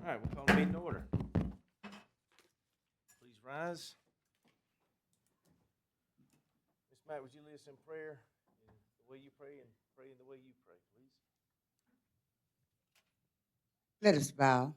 All right, we'll call the meeting to order. Please rise. Miss Matt, would you lead us in prayer in the way you pray and pray in the way you pray, please? Let us bow.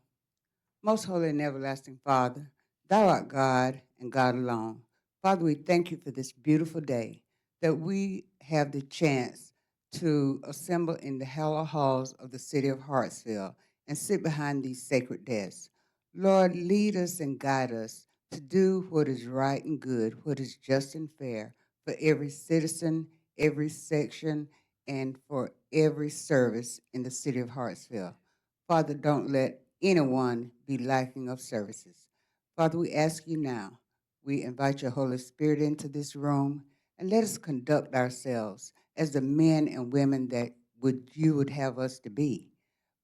Most holy and everlasting Father, thou art God and God alone. Father, we thank you for this beautiful day that we have the chance to assemble in the hallowed halls of the city of Hartsville and sit behind these sacred desks. Lord, lead us and guide us to do what is right and good, what is just and fair for every citizen, every section, and for every service in the city of Hartsville. Father, don't let anyone be lacking of services. Father, we ask you now, we invite your Holy Spirit into this room and let us conduct ourselves as the men and women that you would have us to be.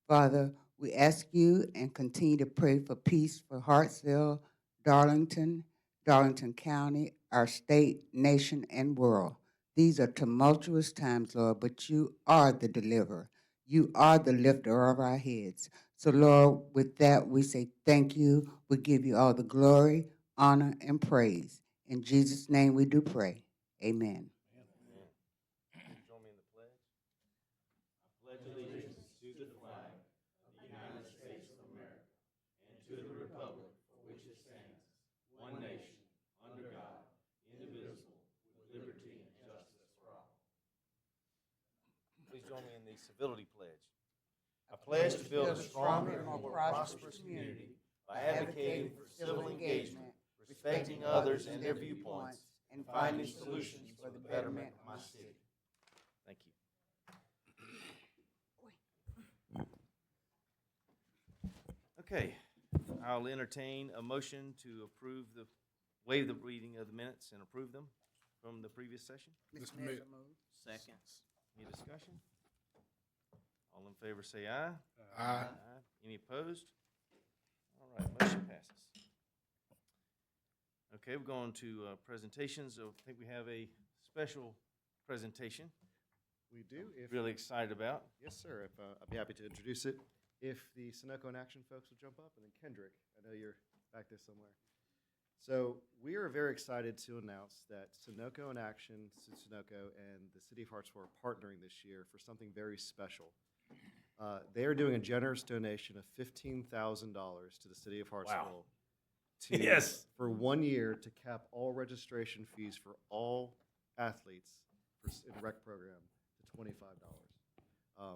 Father, we ask you and continue to pray for peace for Hartsville, Darlington, Darlington County, our state, nation, and world. These are tumultuous times, Lord, but you are the deliverer. You are the lifter of our heads. So, Lord, with that, we say thank you. We give you all the glory, honor, and praise. In Jesus' name we do pray. Amen. Amen. Please join me in the pledge. I pledge allegiance to the flag of the United States of America and to the republic for which it stands, one nation, under God, indivisible, with liberty and justice for all. Please join me in the civility pledge. I pledge to build a stronger and more prosperous community by advocating for civil engagement, respecting others and their viewpoints, and finding solutions for the betterment of my city. Thank you. Okay, I'll entertain a motion to waive the reading of the minutes and approve them from the previous session. Mr. Mayor, move. Second. Any discussion? All in favor say aye. Aye. Any opposed? All right, motion passes. Okay, we're going to presentations. I think we have a special presentation. We do. Really excited about. Yes, sir. I'd be happy to introduce it. If the Sunoco in Action folks will jump up, and then Kendrick, I know you're back there somewhere. So we are very excited to announce that Sunoco in Action, Sunoco, and the City of Hartsville are partnering this year for something very special. They are doing a generous donation of $15,000 to the City of Hartsville. Yes. For 1 year to cap all registration fees for all athletes in the rec program to $25.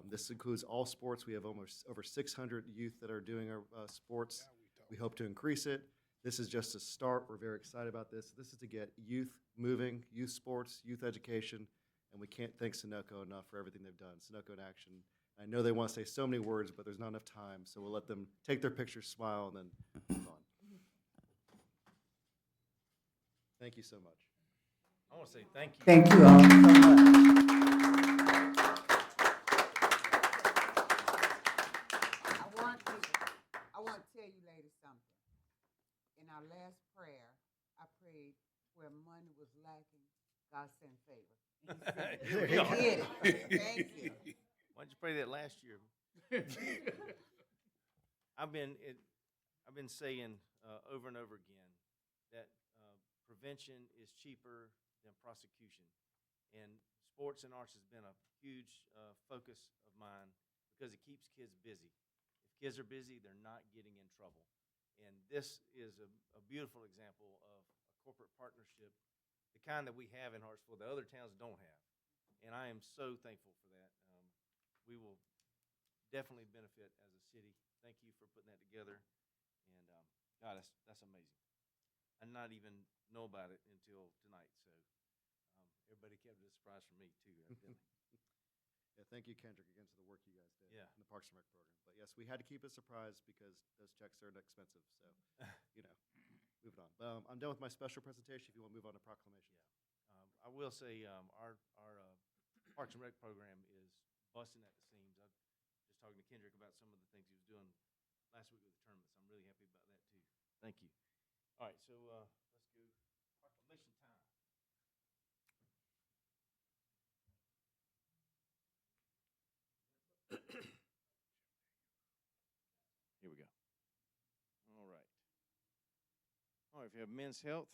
This includes all sports. We have almost over 600 youth that are doing our sports. We hope to increase it. This is just a start. We're very excited about this. This is to get youth moving, youth sports, youth education, and we can't thank Sunoco enough for everything they've done. Sunoco in Action. I know they want to say so many words, but there's not enough time, so we'll let them take their picture, smile, and then move on. Thank you so much. I want to say thank you. Thank you all so much. I want to tell you ladies something. In our last prayer, I prayed where money was lacking, God sent favor. Here we He are. did it. Thank you. Why'd you pray that last year? I've been saying over and over again that prevention is cheaper than prosecution, and sports and arts has been a huge focus of mine because it keeps kids busy. If kids are busy, they're not getting in trouble, and this is a beautiful example of a corporate partnership, the kind that we have in Hartsville that other towns don't have, and I am so thankful for that. We will definitely benefit as a city. Thank you for putting that together. And God, that's amazing. I did not even know about it until tonight. So everybody kept it a surprise for me too, evidently. Yeah, thank you, Kendrick, again for the work you guys did Yeah. in the Parks and Rec program. But yes, we had to keep it a surprise because those checks are expensive. So, moving on. I'm done with my special presentation. If you want to move on to proclamations. I will say our Parks and Rec program is busting at the seams. I was just talking to Kendrick about some of the things he was doing last week with the tournaments. I'm really happy about that too. Thank you. All right, so let's go proclamation time. Here we go. right, if you have men's health,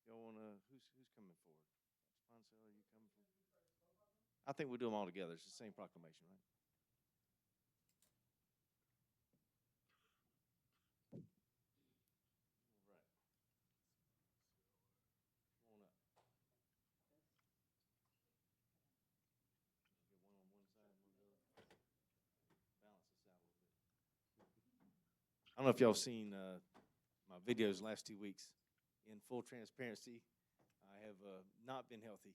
y'all wanna, who's coming forward? Sponsor, are you coming forward? I think we'll do them all together. It's the same proclamation, right? All right. Come on up. Get one on one side, one on the other. Balance this out a little bit. I don't know if y'all seen my videos the last 2 weeks. In full transparency, I have not been healthy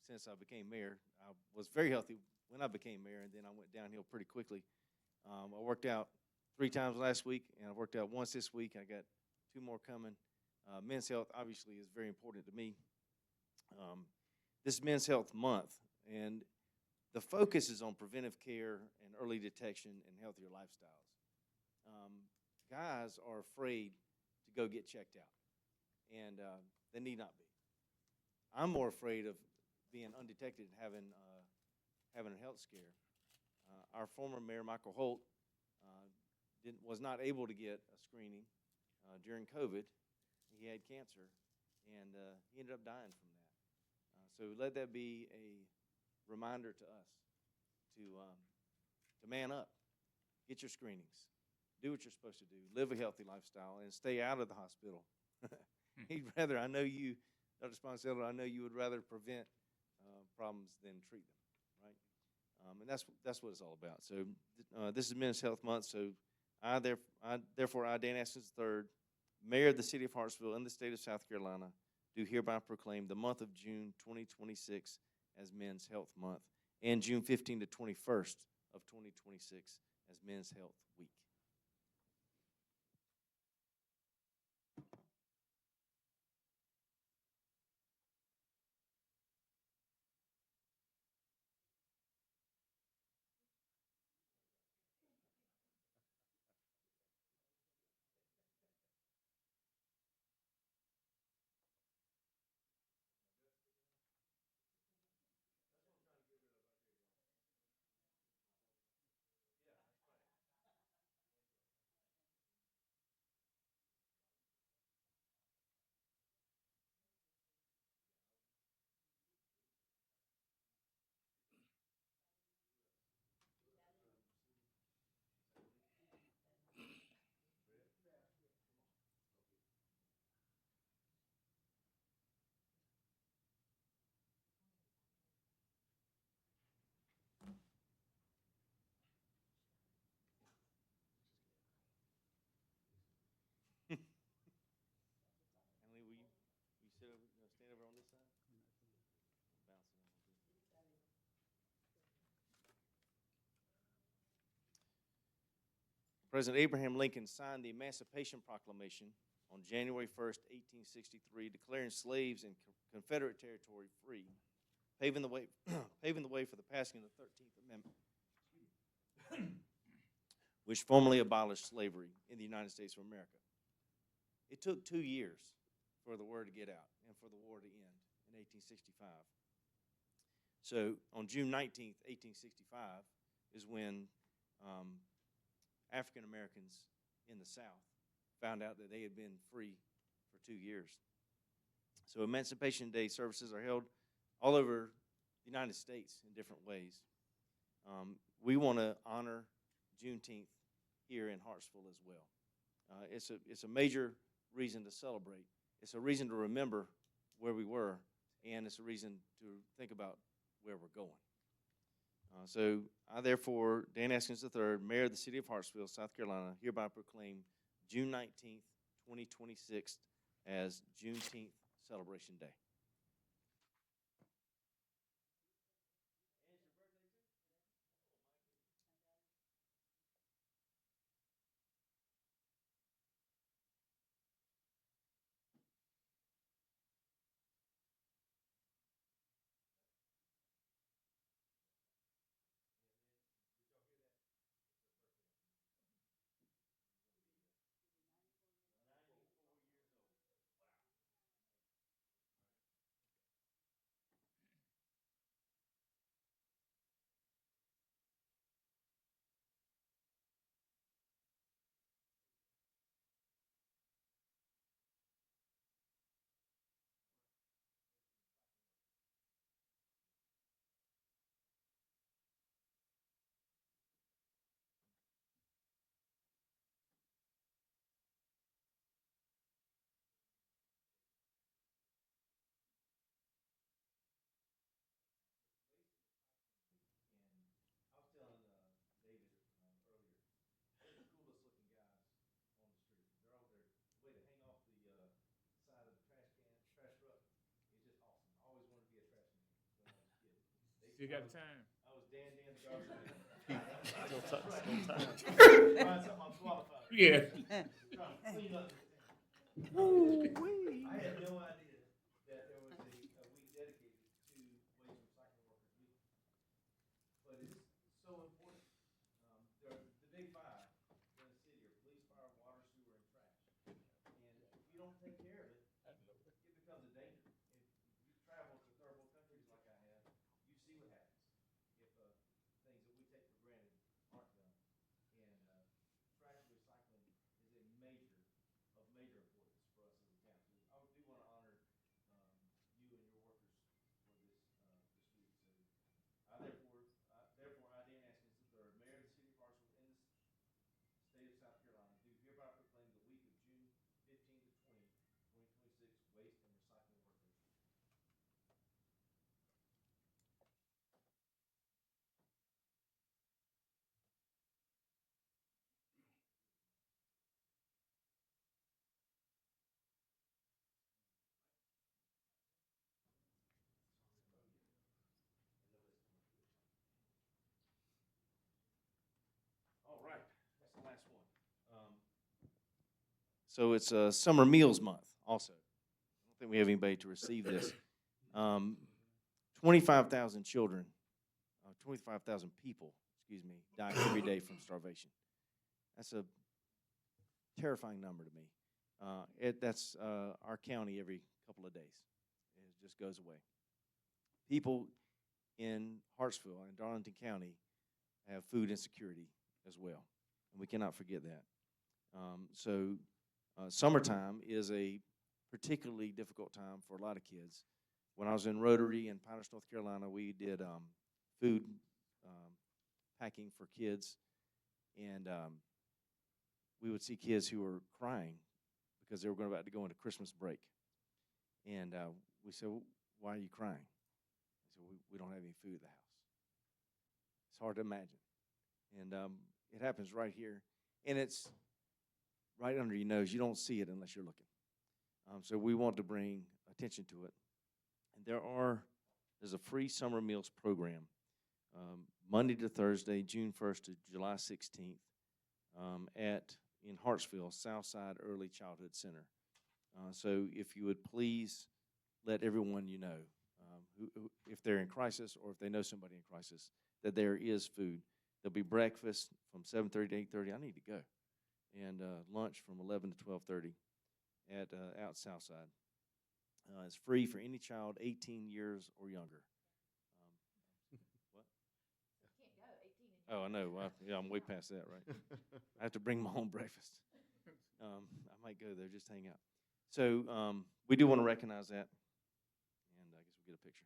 since I became mayor. I was very healthy when I became mayor, and then I went downhill pretty quickly. I worked out 3 times last week, and I worked out once this week. I got 2 more coming. Men's health obviously is very important to me. This is Men's Health Month, and the focus is on preventive care and early detection and healthier lifestyles. Guys are afraid to go get checked out, and they need not be. I'm more afraid of being undetected and having a health scare. Our former mayor, Michael Holt, was not able to get a screening during COVID. He had cancer, and he ended up dying from that. So let that be a reminder to us to man up, get your screenings, do what you're supposed to do, live a healthy lifestyle, and stay out of the hospital. He'd rather, I know you, Dr. Sponsello, I know you would rather prevent problems than treat them, right? And that's what it's all about. So this is Men's Health Month. So therefore, I, Dan Askins III, Mayor of the City of Hartsville in the state of South Carolina, do hereby proclaim the month of June 2026 as Men's Health Month, and June 15 to 21st of 2026 as Men's Health Week. Emily, will you sit over, stand over on this side? Bounce it a little bit. President Abraham Lincoln signed the Emancipation Proclamation on January 1st, 1863, declaring slaves in Confederate territory free, paving the way, paving the way for the passing of the 13th Amendment, which formally abolished slavery in the United States of America. It took 2 years for the word to get out and for the war to end in 1865. So on June 19th, 1865 is when African Americans in the South found out that they had been free for 2 years. So Emancipation Day services are held all over the United States in different ways. We want to honor Juneteenth here in Hartsville as well. It's a major reason to celebrate. It's a reason to remember where we were, and it's a reason to think about where we're going. So I therefore, Dan Askins III, Mayor of the City of Hartsville, South Carolina, hereby proclaim June 19th, 2026 as Juneteenth Celebration Day. Still got time. I was Dan the garbage man. Still time. Find something I'm qualified for. Yeah. Trying to clean up. I had no idea that there was a week dedicated to waste and recycling workers week. But it's so important. The big five in the city are police, fire, water, sewer, and trash. And if you don't take care of it, it becomes a danger. If you travel to third world countries like I have, you see what happens if things that we take for granted aren't done. And trash recycling is a of major importance for us as a town. So I do want to honor you and your workers for this week. So therefore, I, Dan Askins, the third, Mayor of the City of Hartsville in the state of South Carolina, do hereby proclaim the week of June 15 to 20, 2026 Waste and Recycling Workers. All right, that's the last one. So it's Summer Meals Month also. I don't think we have anybody to receive this. 25,000 children, 25,000 people, die every day from starvation. That's a terrifying number to me. That's our county every couple of days. It just goes away. People in Hartsville and Darlington County have food insecurity as well, and we cannot forget that. Summertime is a particularly difficult time for a lot of kids. When I was in Rotary in Pinehurst, North Carolina, we did food packing for kids, and we would see kids who were crying because they were about to go into Christmas break. And we said, well, why are you crying? They said, we don't have any food at the house. It's hard to imagine. And it happens right here. And it's right under your nose. You don't see it unless you're looking. So we want to bring attention to it. And there's a free summer meals program, Monday to Thursday, June 1st to July 16th, in Hartsville, Southside Early Childhood Center. So if you would please let everyone you know, who, if they're in crisis or if they know somebody in crisis, that there is food. There'll be breakfast from 7:30 to 8:30. I need to go. And lunch from 11 to 12:30 at out Southside. It's free for any child 18 years or younger. What? Can't go 18 and Oh, I know. Well, yeah, I'm way past that, right? I have to bring my own breakfast. I might go there, just hang out. So we do want to recognize that, and I guess we'll get a picture.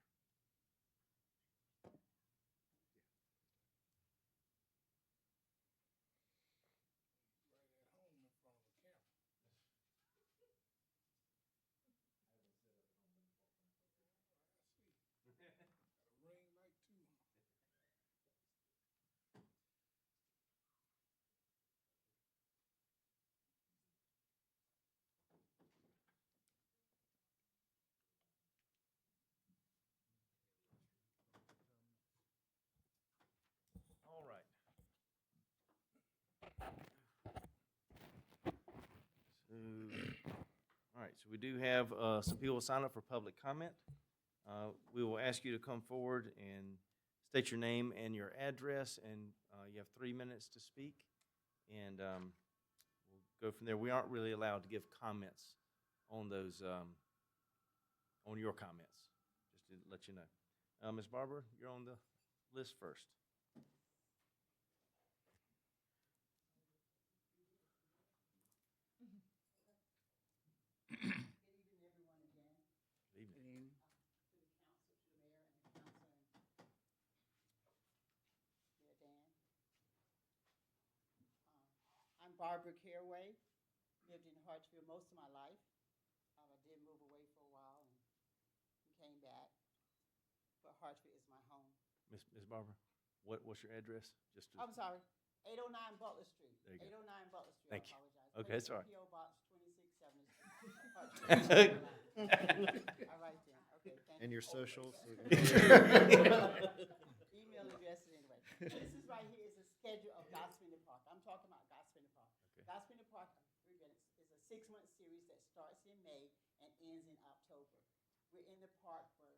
All right. So we do have some people sign up for public comment. We will ask you to come forward and state your name and your address, and you have 3 minutes to speak, and we'll go from there. We aren't really allowed to give comments on those, on your comments, just to let you know. Ms. Barber, you're on the list first. Good evening. I'm Barbara Caraway, lived in Hartsville most of my life. I did move away for a while and came back, but Hartsville is my home. Ms. Barber, what's your address? Just to, I'm sorry, 809 Butler Street. There you go. 809 Butler Street, Thank I you. apologize. Okay, that's all right. P.O. Box 2670. Hartsville, North Carolina. All right then, okay, thank And your socials? Email address anyway. This is right here is a schedule of Gospel Park. I'm talking about Gospel Park. Okay. Gospel Park is a 6-month series that starts in May and ends in October. We're in the park from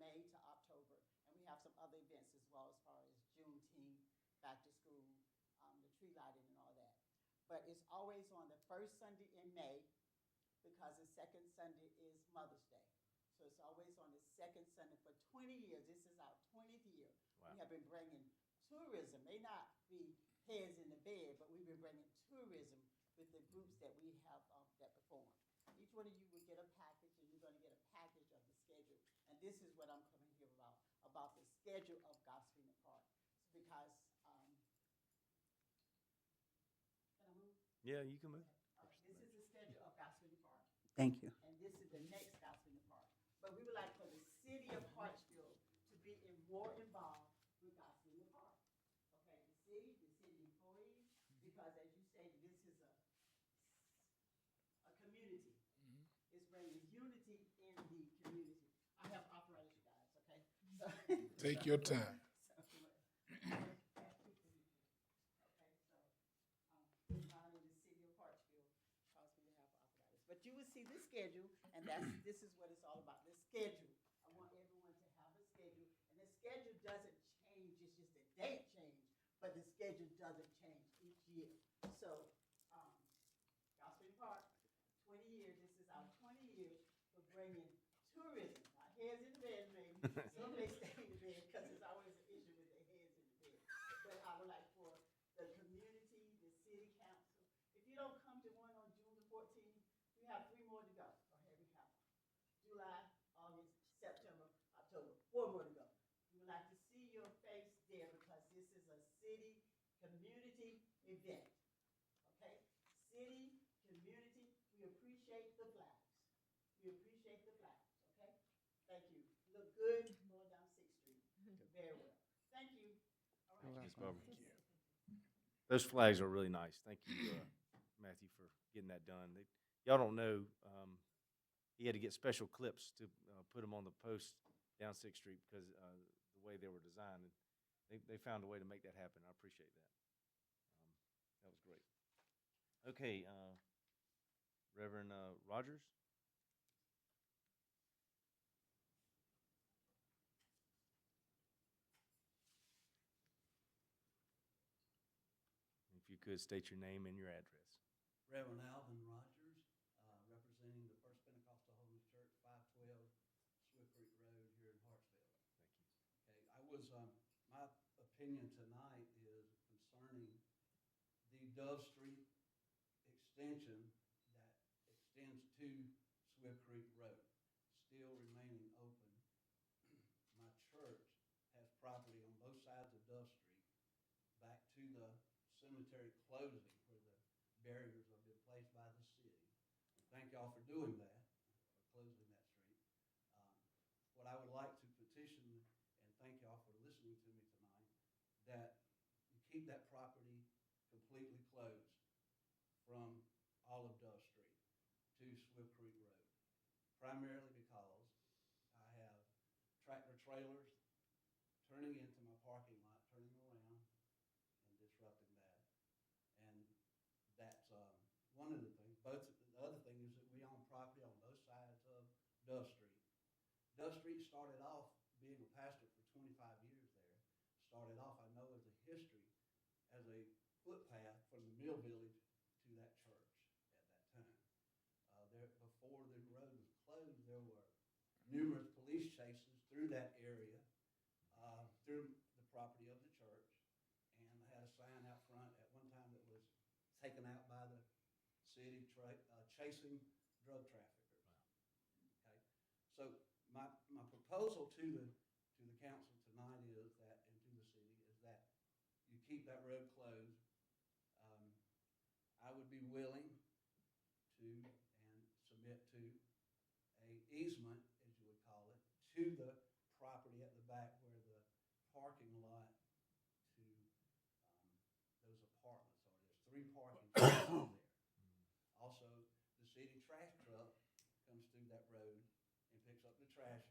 May to October, and we have some other events as well as far as Juneteenth, back to school, the tree lighting and all that. But it's always on the first Sunday in May because the second Sunday is Mother's Day. So it's always on the second Sunday for 20 years. This is our 20th year. Wow. We have been bringing tourism, may not be heads in the bed, but we've been bringing tourism with the groups that we have that perform. Each one of you will get a package, and you're going to get a package of the schedule. And this is what I'm coming here about the schedule of Gospel in the Park. Because, can I move? Yeah, you can move. This is the schedule of Gospel in the Park. Thank you. And this is the next Gospel in the Park. But we would like for the city of Hartsville to be more involved with Gospel in the Park. Okay, the city employees, because as you say, this is a community. It's bringing unity in the community. I have arthritis, you guys, okay? Take your time. It's not in the city of Hartsville, cause me to have arthritis. But you will see the schedule, and this is what it's all about, the schedule. I want everyone to have a schedule, and the schedule doesn't change, it's just the date change, but the schedule doesn't change each year. So, Gospel Park, 20 years, this is our 20 years for bringing tourism, not heads in the bed, maybe. Some may stay in the bed, because there's always an issue with the heads in the bed. But I would like for the community, the city council, if you don't come to one on June the 14th, we have 3 more to go. Okay, we have July, August, September, October, 4 more to go. We would like to see your face there because this is a city community event. Okay? City, community, we appreciate the flags. We appreciate the flags, okay? Thank you. Look good going down 6th Street. Very well. Thank you. All right. Ms. Barbara. Those flags are really nice. Thank you, Matthew, for getting that done. Y'all don't know, he had to get special clips to put them on the post down 6th Street because the way they were designed. And they found a way to make that happen. I appreciate that. That was great. Okay, Reverend Rogers? If you could state your name and your address. Reverend Alvin Rogers, representing the First Pentecostal Holiness Church, 512 Swift Creek Road here in Hartsville. Thank you. Okay, I was, my opinion tonight is concerning the Dove Street extension that extends to Swift Creek Road, still remaining open. My church has property on both sides of Dove Street, back to the cemetery closing where the barriers have been placed by the city. Thank y'all for doing that, for closing that street. What I would like to petition, and thank y'all for listening to me tonight, that you keep that property completely closed from all of Dove Street to Swift Creek Road, primarily because I have tractor trailers turning into my parking lot, turning around and disrupting that. And that's one of the things. The other thing is that we own property on both sides of Dove Street. Dove Street started off, being a pastor for 25 years there, started off, I know, as a history, as a footpath from the Mill Village to that church at that time. Before the road was closed, there were numerous police chases through that area, through the property of the church, and they had a sign out front at one time that was taken out by the city chasing drug traffickers. Wow. Okay, so my proposal to the council tonight is that, and to the city, is that you keep that road closed. I would be willing to and submit to a easement, as you would call it, to the property at the back where the parking lot to those apartments are. There's 3 parking spots there. Also, the city trash truck comes through that road and picks up the trash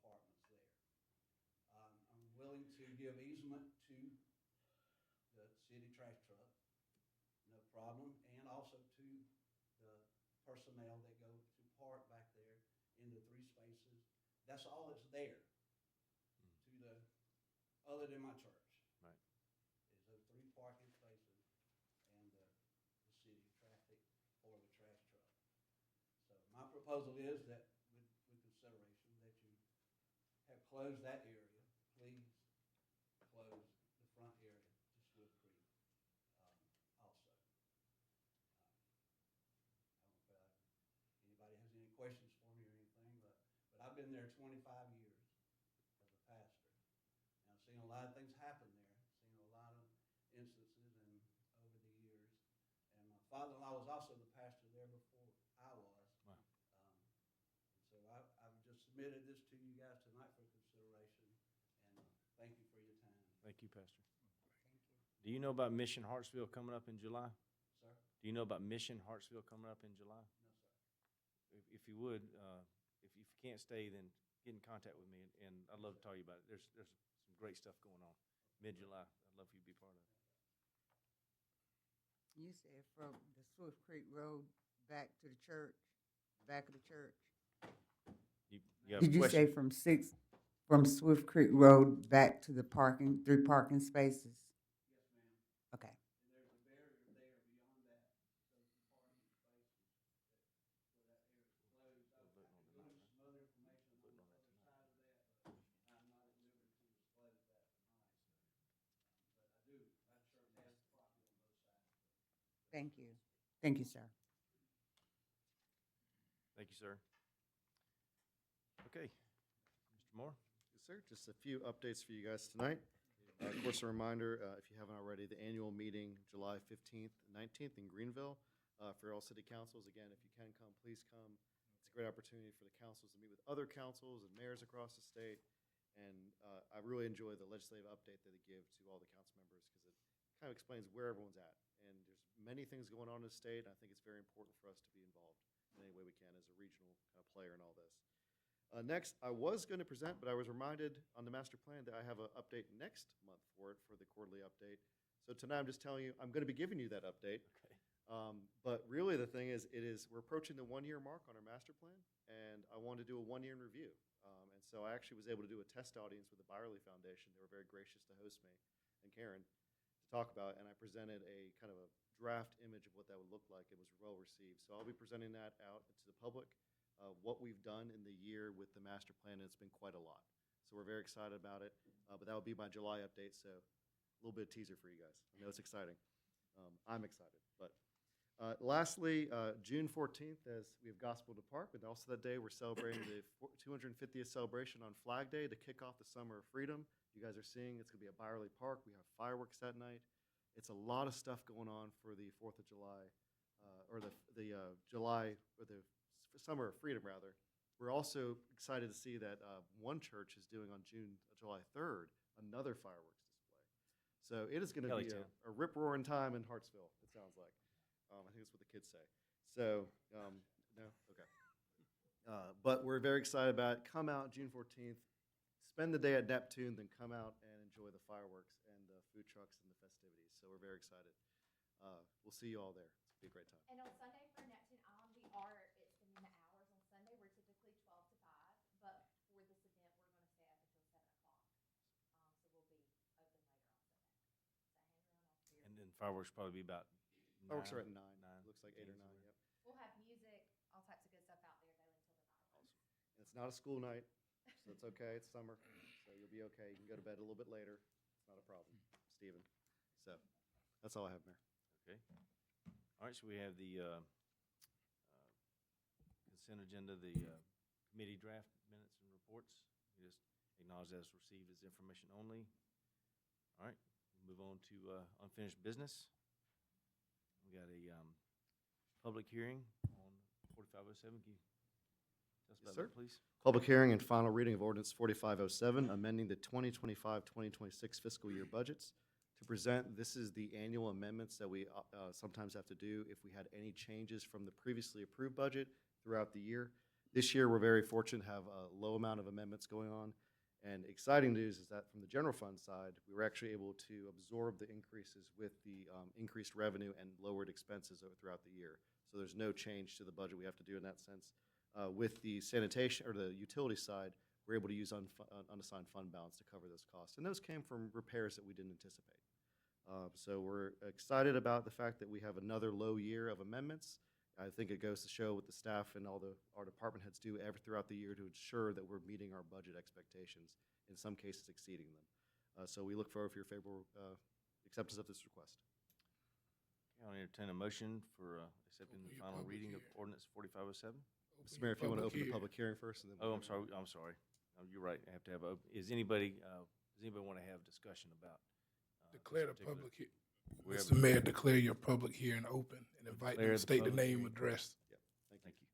departments there. I'm willing to give easement to the city trash truck, no problem, and also to the personnel that go to park back there in the 3 spaces. That's all that's there to the, other than my church. Right. Is those 3 parking spaces and the city traffic for the trash truck. So my proposal is that with consideration that you have closed that area, please close the front area to Swift Creek, also. I don't know if anybody has any questions for me or anything, but I've been there 25 years as a pastor. And I've seen a lot of things happen there, seen a lot of instances and over the years. And my father-in-law was also the pastor there before I was. Wow. And so I've just submitted this to you guys tonight for consideration, and thank you for your time. Thank you, Pastor. Do you know about Mission Hartsville coming up in July? Sir? Do you know about Mission Hartsville coming up in July? No, sir. If you would, if you can't stay, then get in contact with me, and I'd love to tell you about it. There's some great stuff going on, mid-July. I'd love for you to be part of it. You said from the Swift Creek Road back to the church, back of the church. You have a Did you question? say from Swift Creek Road back to the 3 parking spaces? Yes, ma'am. Okay. And there's a barrier there beyond that, those 2 parking spaces, where that area is closed. I could go into some other information on the other side of that, but I'm not at liberty to disclose that tonight. But I do, I certainly have property on both sides. Thank you. Thank you, sir. Thank you, sir. Okay, Mr. Moore? Yes, sir. Just a few updates for you guys tonight. Of course, a reminder, if you haven't already, the annual meeting, July 15th, 19th in Greenville, for all city councils. Again, if you can come, please come. It's a great opportunity for the councils to meet with other councils and mayors across the state. And I really enjoy the legislative update that they give to all the council members because it kind of explains where everyone's at. And there's many things going on in the state. And I think it's very important for us to be involved in any way we can as a regional kind of player in all this. Next, I was going to present, but I was reminded on the master plan that I have an update next month for it, for the quarterly update. So tonight, I'm just telling you, I'm going to be giving you that update. Okay. But really, the thing is, we're approaching the 1-year mark on our master plan, and I want to do a 1-year in review. And so I actually was able to do a test audience with the Byerly Foundation. They were very gracious to host me and Karen to talk about, and I presented a kind of a draft image of what that would look like. It was well received. So I'll be presenting that out to the public. What we've done in the year with the master plan, and it's been quite a lot. So we're very excited about it, but that will be my July update, so a little bit of teaser for you guys. I know it's exciting. I'm excited. But lastly, June 14th, as we have Gospel to Park, but also that day we're celebrating the 250th celebration on Flag Day to kick off the Summer of Freedom. You guys are seeing it's going to be at Byerly Park. We have fireworks that night. It's a lot of stuff going on for the 4th of July, or the July, or the Summer of Freedom, rather. We're also excited to see that one church is doing on July 3rd, another fireworks display. So it is going to be Kellytown. a rip-roaring time in Hartsville, it sounds like. I think that's what the kids say. So, no? Okay. But we're very excited about it. Come out June 14th, spend the day at Neptune, then come out and enjoy the fireworks and the food trucks and the festivities. So we're very excited. We'll see you all there. It's going to be a great time. And on Sunday for Neptune Island, we are extending the hours. On Sunday, we're typically 12 to 5, but for this event, we're going to stay up until 7 o'clock. So we'll be open later on Sunday. So hang around off here. And then fireworks probably be about Fireworks are at 9. Nine. Looks like 8 or 9, Games yep. We'll have music, all types of good stuff out there though until the fireworks. And it's not a school night, so it's okay. It's summer, so you'll be okay. You can go to bed a little bit later. It's not a problem, Stephen. So that's all I have, Mayor. Okay. All right, so we have the consent agenda, the committee draft minutes and reports. We just acknowledge that as received as information only. All right, we'll move on to unfinished business. We got a public hearing on 4507. Can you tell us Yes, about sir. that, please? Public hearing and final reading of ordinance 4507, amending the 2025-2026 fiscal year budgets. To present, this is the annual amendments that we sometimes have to do if we had any changes from the previously approved budget throughout the year. This year, we're very fortunate to have a low amount of amendments going on. And exciting news is that from the general fund side, we were actually able to absorb the increases with the increased revenue and lowered expenses throughout the year. So there's no change to the budget we have to do in that sense. With the sanitation, or the utility side, we're able to use unassigned fund balance to cover those costs. And those came from repairs that we didn't anticipate. So we're excited about the fact that we have another low year of amendments. I think it goes to show what the staff and all our department heads do throughout the year to ensure that we're meeting our budget expectations, in some cases exceeding them. So we look forward for your favorable acceptance of this request. I'll entertain a motion for accepting the Open your final public reading of hearing. ordinance 4507. Mr. Mayor, if you want to open the public hearing first, and then. Oh, I'm sorry, I'm sorry. You're right, I have to have, does anybody want to have discussion about? this Declare the particular- public, we have- Mr. Mayor, declare your public hearing open and invite them Declare to the state the public name, hearing address. Thank you. Thank you.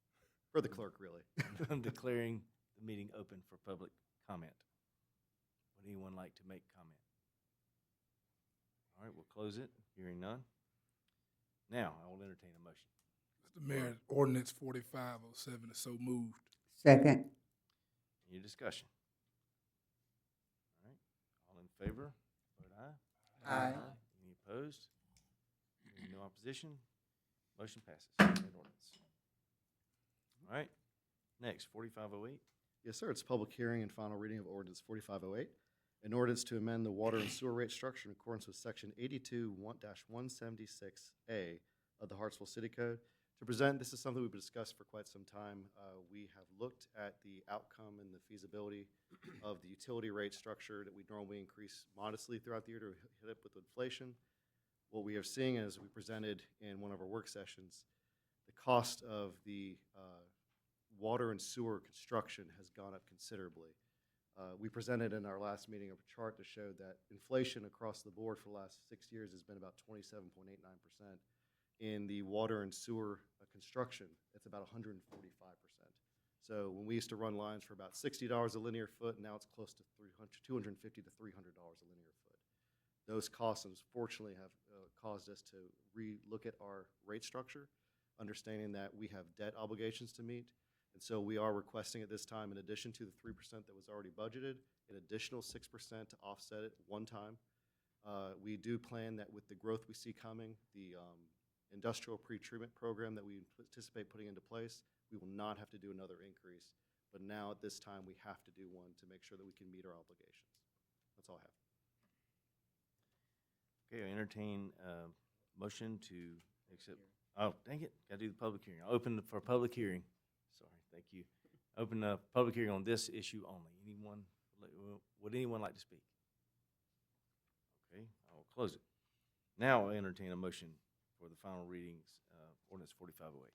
For the clerk, really. I'm declaring the meeting open for public comment. Would anyone like to make comment? All right, we'll close it, hearing none. Now, I will entertain a motion. Mr. Mayor, ordinance 4507 is so moved. Second. Any discussion? All right, all in favor, vote aye. Aye. Any opposed? Hearing no opposition, motion passes. That ordinance. All right, next, 4508. Yes, sir. It's a public hearing and final reading of ordinance 4508, an ordinance to amend the water and sewer rate structure in accordance with section 82-176A of the Hartsville City Code. To present, this is something we've discussed for quite some time. We have looked at the outcome and the feasibility of the utility rate structure that we normally increase modestly throughout the year to hit up with inflation. What we are seeing, as we presented in one of our work sessions, the cost of the water and sewer construction has gone up considerably. We presented in our last meeting a chart that showed that inflation across the board for the last 6 years has been about 27.89%. In the water and sewer construction, it's about 145%. So when we used to run lines for about $60 a linear foot, now it's close to $250 to $300 a linear foot. Those costs, unfortunately, have caused us to re-look at our rate structure, understanding that we have debt obligations to meet. And so we are requesting at this time, in addition to the 3% that was already budgeted, an additional 6% to offset it one time. We do plan that with the growth we see coming, the industrial pretreatment program that we anticipate putting into place, we will not have to do another increase. But now at this time, we have to do one to make sure that we can meet our obligations. That's all I have. Okay, I entertain a motion to accept, oh, dang it, gotta do the public hearing. I'll open for public hearing. Sorry, thank you. Open the public hearing on this issue only. Would anyone like to speak? Okay, I will close it. Now I entertain a motion for the final readings, ordinance 4508.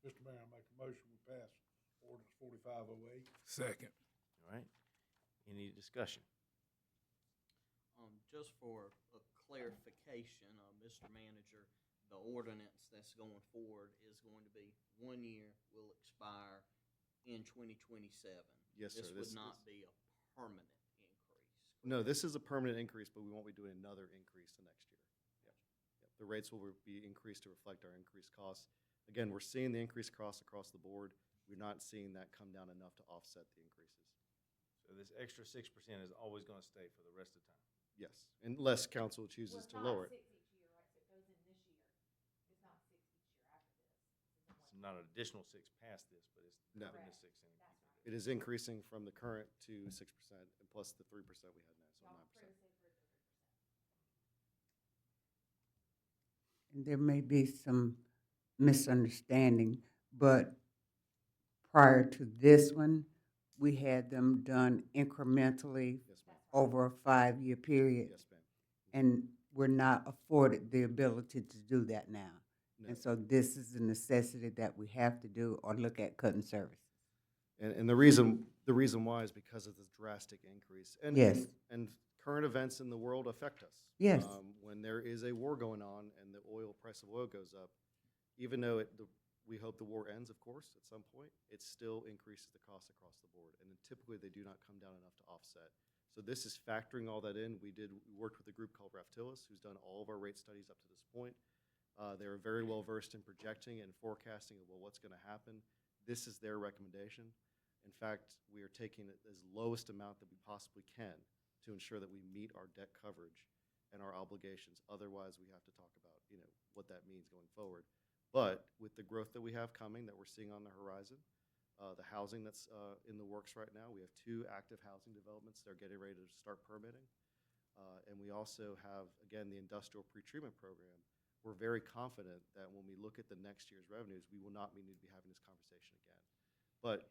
Mr. Mayor, I make a motion, we pass ordinance 4508. Second. All right, any discussion? Just for a clarification, Mr. Manager, the ordinance that's going forward is going to be 1 year, will expire in 2027. Yes, sir. This would not be a permanent increase. No, this is a permanent increase, but we won't be doing another increase the next year. Yep. Yep. The rates will be increased to reflect our increased costs. Again, we're seeing the increased costs across the board. We're not seeing that come down enough to offset the increases. So this extra 6% is always gonna stay for the rest of the time? Yes, unless council chooses to lower it. Well, it's not 6 each year, right? So it goes in this year. It's not 6 each year after this. It's It's not an additional 6 past this, but it's No. within the 6 anyway. That's right. It is increasing from the current to 6% and plus the 3% we had now, so Y'all 9%. approve it for 3%. And there may be some misunderstanding, but prior to this one, we had them done incrementally Yes, ma'am. over a 5-year period. Yes, ma'am. And we're not afforded the ability to do that now. No. And so this is a necessity that we have to do or look at cutting services. And the reason why is because of this drastic increase. And Yes. And current events in the world affect us. Yes. When there is a war going on and the price of oil goes up, even though we hope the war ends, of course, at some point, it still increases the cost across the board. And then typically, they do not come down enough to offset. So this is factoring all that in. We worked with a group called Raftilis, who's done all of our rate studies up to this point. They're very well versed in projecting and forecasting of, well, what's going to happen. This is their recommendation. In fact, we are taking it as lowest amount that we possibly can to ensure that we meet our debt coverage and our obligations. Otherwise, we have to talk about, what that means going forward. But with the growth that we have coming, that we're seeing on the horizon, the housing that's in the works right now, we have 2 active housing developments that are getting ready to start permitting. And we also have, again, the industrial pretreatment program. We're very confident that when we look at the next year's revenues, we will not need to be having this conversation again. But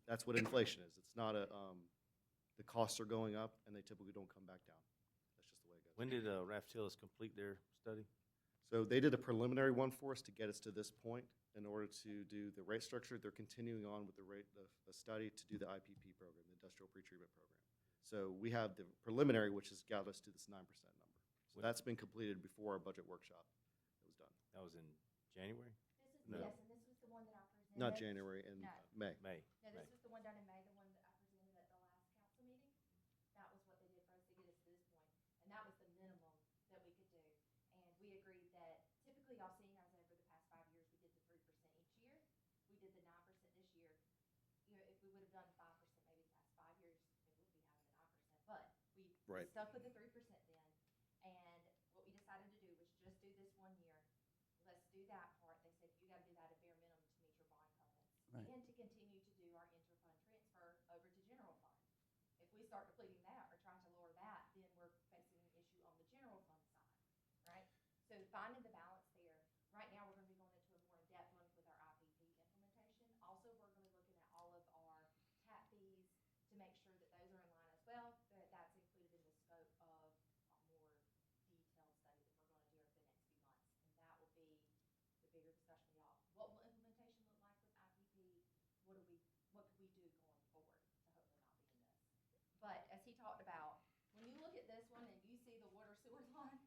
that's what inflation is. It's not the costs are going up and they typically don't come back down. That's just the way it goes. When did Raft Hillis complete their study? So they did a preliminary one for us to get us to this point in order to do the rate structure. They're continuing on with the study to do the IPP program, the industrial pretreatment program. So we have the preliminary, which has got us to this 9% number. So that's been completed before our budget workshop was done. That was in January? This is, No. yes, and this was the one that I presented. Not January, in No. May. May. No, May. this was the one done in May, the one that I presented at the last council meeting. That was what they did for us to get us to this point, and that was the minimum that we could do. And we agreed that typically, y'all seen as over the past 5 years, we did the 3% each year. We did the 9% this year. If we would have done 5% maybe the past 5 years, it would be having the 9%. But we Right. stuck with the 3% then, and what we decided to do was just do this 1 year. Let's do that part. They said, you gotta do that at bare minimum to meet your bond covenants. Right. And to continue to do our interfund transfer over to general fund. If we start depleting that or trying to lower that, then we're facing an issue on the general fund side, right? So finding the balance there. Right now, we're gonna be going into a more in-depth one with our IPP implementation. Also, we're gonna be looking at all of our tap fees to make sure that those are in line as well. That's included in the scope of a more detailed study that we're gonna do over the next few months. And that will be the bigger discussion with y'all. What will implementation look like with IPP? What could we do going forward to hopefully not be in this? But as he talked about, when you look at this one and you see the water sewer line,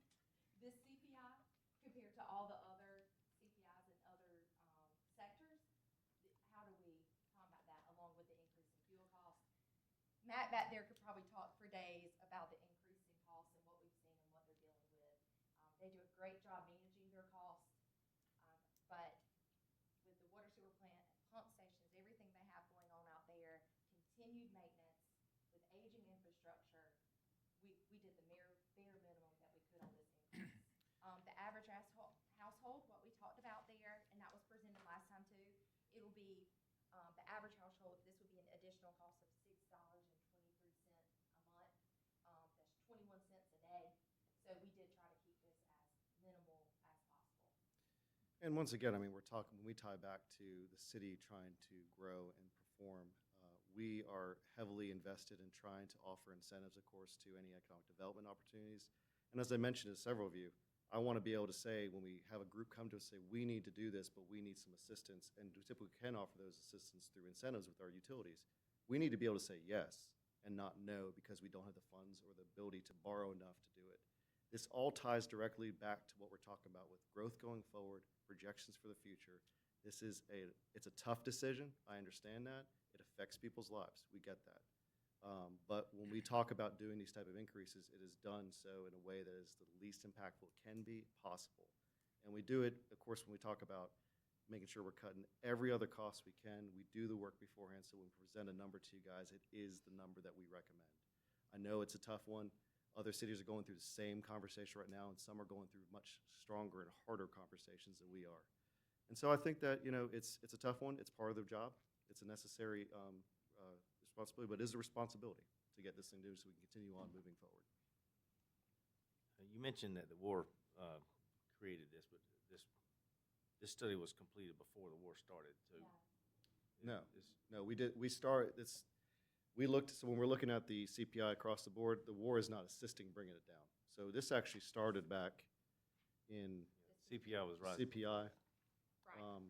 this CPI compared to all the other CPIs in other sectors, how do we combat that along with the increase in fuel costs? Matt back there could probably talk for days about the increase in costs and what we've seen and what they're dealing with. They do a great job managing their costs, but with the water sewer plant and pump stations, everything they have going on out there, continued maintenance with aging infrastructure, we did the bare minimum that we could on this increase. The average household, what we talked about there, and that was presented last time too, it'll be, the average household, this would be an additional cost of $6.23 a month. That's 21 cents a day. So we did try to keep this as minimal as possible. And once again, I mean, we're talking, when we tie back to the city trying to grow and perform, we are heavily invested in trying to offer incentives, of course, to any economic development opportunities. And as I mentioned to several of you, I want to be able to say, when we have a group come to us, say, we need to do this, but we need some assistance, and we typically can offer those assistance through incentives with our utilities. We need to be able to say yes and not no because we don't have the funds or the ability to borrow enough to do it. This all ties directly back to what we're talking about with growth going forward, projections for the future. It's a tough decision. I understand that. It affects people's lives. We get that. But when we talk about doing these type of increases, it is done so in a way that is the least impactful it can be possible. And we do it, of course, when we talk about making sure we're cutting every other cost we can. We do the work beforehand, so when we present a number to you guys, it is the number that we recommend. I know it's a tough one. Other cities are going through the same conversation right now, and some are going through much stronger and harder conversations than we are. And so I think that, it's a tough one. It's part of the job. It's a necessary responsibility, but it is a responsibility to get this thing done so we can continue on moving forward. You mentioned that the war created this, but this study was completed before the war started, so. Yeah. No, we did. So when we're looking at the CPI across the board, the war is not assisting bringing it down. So this actually started back in CPI was rising. Right. CPI.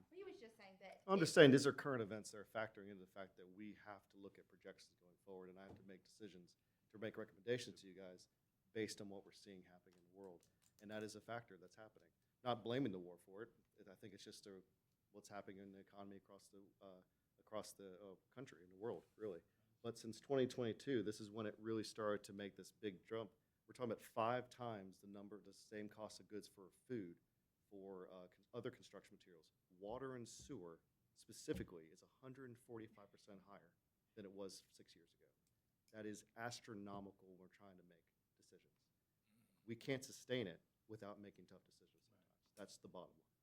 He was just saying that. I'm just saying, these are current events that are factoring into the fact that we have to look at projections going forward, and I have to make decisions to make recommendations to you guys based on what we're seeing happening in the world. And that is a factor that's happening. Not blaming the war for it. I think it's just what's happening in the economy across the country and the world, really. But since 2022, this is when it really started to make this big jump. We're talking about 5 times the same cost of goods for food, for other construction materials. Water and sewer specifically is 145% higher than it was 6 years ago. That is astronomical when we're trying to make decisions. We can't sustain it without making tough decisions sometimes. That's the bottom line.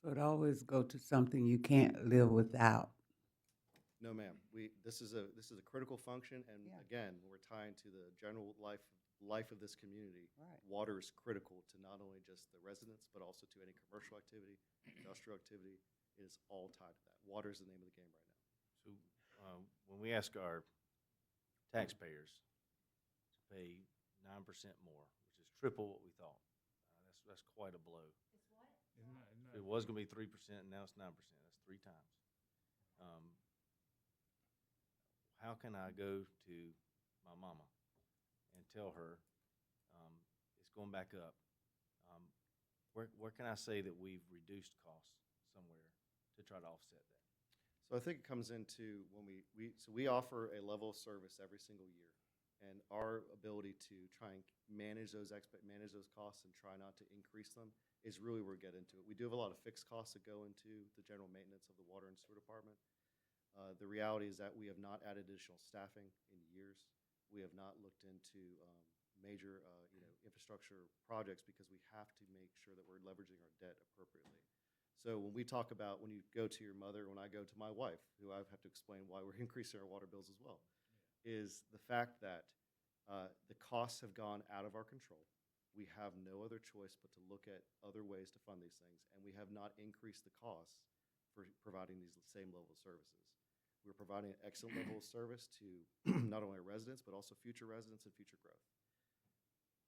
So it always go to something you can't live without. No, ma'am. This is a critical function, and Yeah. again, we're tying to the general life of this community. Right. Water is critical to not only just the residents, but also to any commercial activity, industrial activity. It is all tied to that. Water is the name of the game right now. So, when we ask our taxpayers to pay 9% more, which is triple what we thought, that's quite a blow. It's what? It was gonna be 3%, and now it's 9%. That's 3 times. How can I go to my mama and tell her, it's going back up? Where can I say that we've reduced costs somewhere to try to offset that? So I think it comes into when we offer a level of service every single year, and our ability to try and manage those costs and try not to increase them is really where we get into it. We do have a lot of fixed costs that go into the general maintenance of the water and sewer department. The reality is that we have not added additional staffing in years. We have not looked into major infrastructure projects because we have to make sure that we're leveraging our debt appropriately. So when we talk about, when you go to your mother, when I go to my wife, who I have to explain why we're increasing our water bills as well, is the fact that the costs have gone out of our control. We have no other choice but to look at other ways to fund these things, and we have not increased the costs for providing these same level of services. We're providing an excellent level of service to not only our residents, but also future residents and future growth.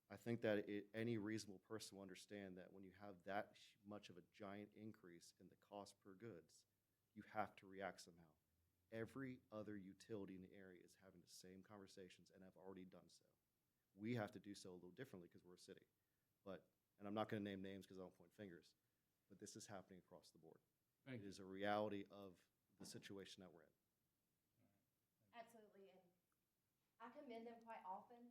I think that any reasonable person will understand that when you have that much of a giant increase in the cost per goods, you have to react somehow. Every other utility in the area is having the same conversations and have already done so. We have to do so a little differently because we're a city. And I'm not going to name names because I don't point fingers, but this is happening across the board. It is a reality of the situation that we're in. Absolutely, and I commend them quite often.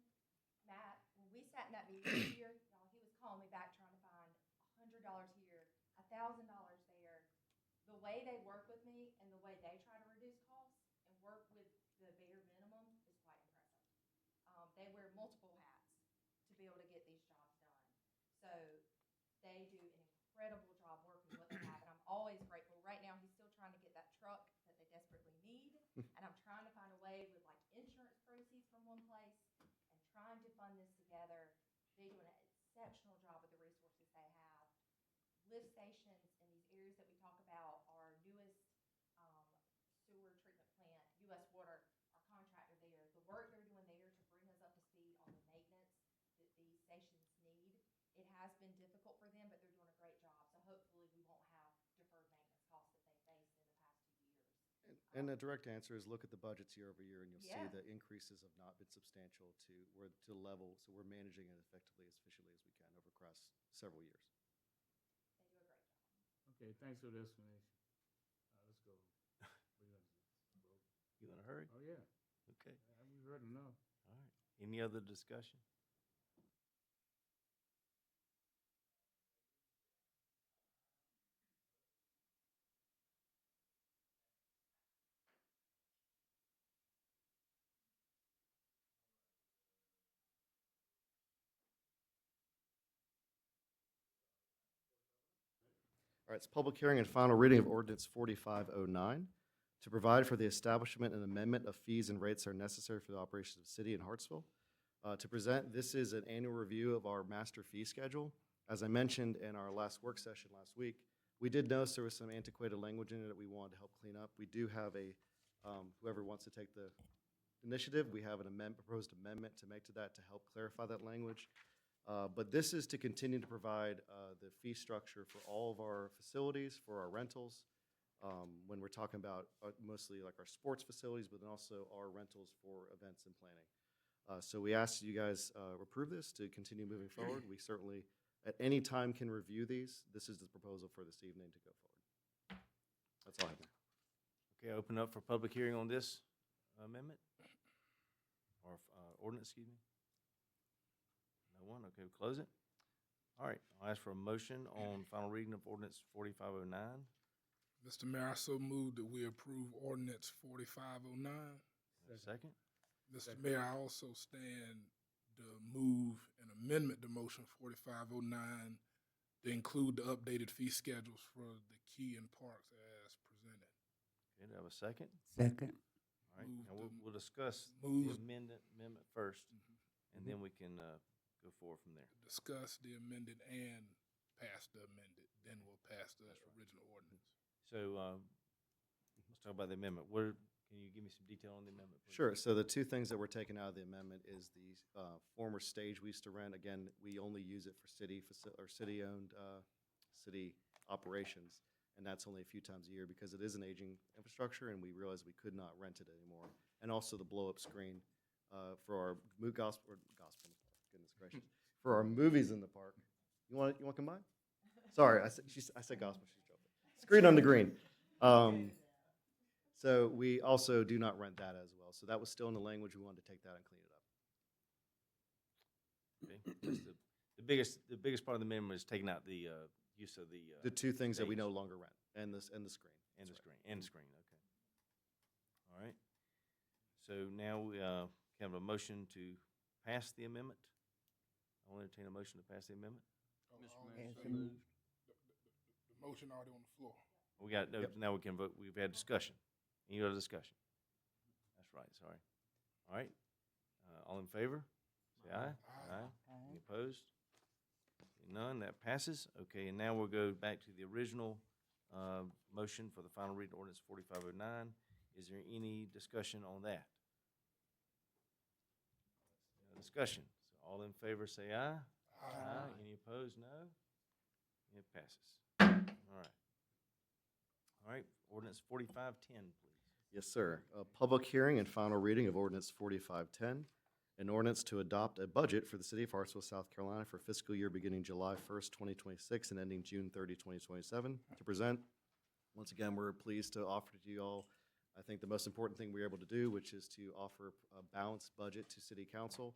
Matt, when we sat in that meeting this year, y'all, he was calling me back trying to find $100 here, $1,000 there. The way they work with me and the way they try to reduce costs and work with the bare minimum is quite impressive. They wear multiple hats to be able to get these jobs done. So they do an incredible job working with what they have, and I'm always grateful. Right now, he's still trying to get that truck that they desperately need, and I'm trying to find a way with like insurance proceeds from one place and trying to fund this together. They do an exceptional job with the resources they have. Lift stations in these areas that we talk about, our newest sewer treatment plant, U.S. Water, our contractor there, the work they're doing there to bring us up to speed on the maintenance that these stations need. It has been difficult for them, but they're doing a great job. So hopefully we won't have deferred maintenance costs that they faced in the past 2 years. And the direct answer is look at the budgets year over year, and you'll see Yeah. the increases have not been substantial to level. So we're managing it effectively, as efficiently as we can over across several years. They do a great job. Okay, thanks for the explanation. Let's go. You in a hurry? Oh, yeah, Okay, we've heard enough. all right. Any other discussion? All right, it's public hearing and final reading of ordinance 4509 to provide for the establishment and amendment of fees and rates that are necessary for the operations of the city in Hartsville. To present, this is an annual review of our master fee schedule. As I mentioned in our last work session last week, we did notice there was some antiquated language in it that we wanted to help clean up. We do have whoever wants to take the initiative, we have an proposed amendment to make to that to help clarify that language. But this is to continue to provide the fee structure for all of our facilities, for our rentals, when we're talking about mostly like our sports facilities, but then also our rentals for events and planning. So we ask you guys approve this to continue moving forward. We certainly, at any time, can review these. This is the proposal for this evening to go forward. That's all I have now. Okay, open up for public hearing on this amendment? Or ordinance, excuse me? No one? Okay, we'll close it. All right, I'll ask for a motion on final reading of ordinance 4509. Mr. Mayor, I so move that we approve ordinance 4509. Second? Mr. Mayor, I also stand to move an amendment to motion 4509 to include the updated fee schedules for the key and parks as presented. Okay, do I have a second? Second. All right, Move now to- we'll discuss the move- amendment first, and then we can go forward from there. Discuss the amended and pass the amended, then we'll pass the original ordinance. So, let's talk about the amendment. Can you give me some detail on the amendment, please? Sure. So the two things that we're taking out of the amendment is the former stage we used to rent. Again, we only use it for city-owned city operations, and that's only a few times a year because it is an aging infrastructure, and we realized we could not rent it anymore. And also the blow-up screen for our gospel in the park. Goodness gracious, for our movies in the park. You want to come by? Sorry, I said gospel. She's joking. Screen on the green. So we also do not rent that as well. So that was still in the language. We wanted to take that and clean it up. Okay, that's the biggest part of the amendment is taking out the use of the. The two things that we stage no longer rent, and the screen. And the That's right. screen, okay. All right. So now we have a motion to pass the amendment. I'll entertain a motion to pass the amendment. Mr. I'll Mayor, As so a- moved. The motion already on the floor. We got, no, Yep. now we can vote. We've had discussion. Any other discussion? That's right, sorry. All right. All in favor? Say aye. Aye. Any opposed? Seeing none, that passes. Okay, and now we'll go back to the original motion for the final reading ordinance 4509. Is there any discussion on that? No discussion. So all in favor, say aye. Any opposed? No. It passes. All right. All right, ordinance 4510, please. Yes, sir. A public hearing and final reading of ordinance 4510, an ordinance to adopt a budget for the city of Hartsville, South Carolina for fiscal year beginning July 1st, 2026 and ending June 30, 2027. To present, once again, we're pleased to offer to you all, I think the most important thing we're able to do, which is to offer a balanced budget to city council.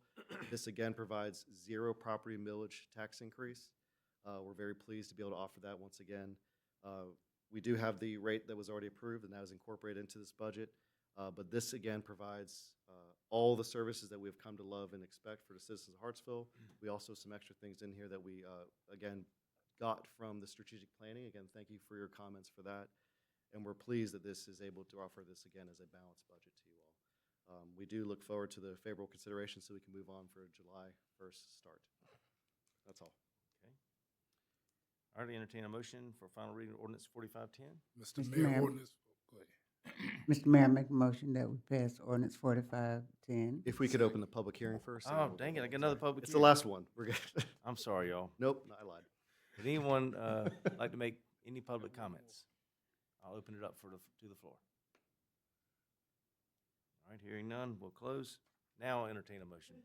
This again provides 0 property millage tax increase. We're very pleased to be able to offer that once again. We do have the rate that was already approved, and that was incorporated into this budget. But this, again, provides all the services that we've come to love and expect for the citizens of Hartsville. We also have some extra things in here that we, again, got from the strategic planning. Again, thank you for your comments for that. And we're pleased that this is able to offer this, again, as a balanced budget to you all. We do look forward to the favorable consideration so we can move on for a July 1st start. That's all. Okay. All right, entertain a motion for final reading of ordinance 4510. Mr. Mr. Mayor, Mayor. ordinance, go ahead. Mr. Mayor, I make a motion that we pass ordinance 4510. If we could open the public hearing first. Oh, dang it, I got another public It's the hearing. last one. We're good. I'm sorry, y'all. Nope, I lied. Would anyone like to make any public comments? I'll open it up to the floor. All right, hearing none, we'll close. Now I'll entertain a motion.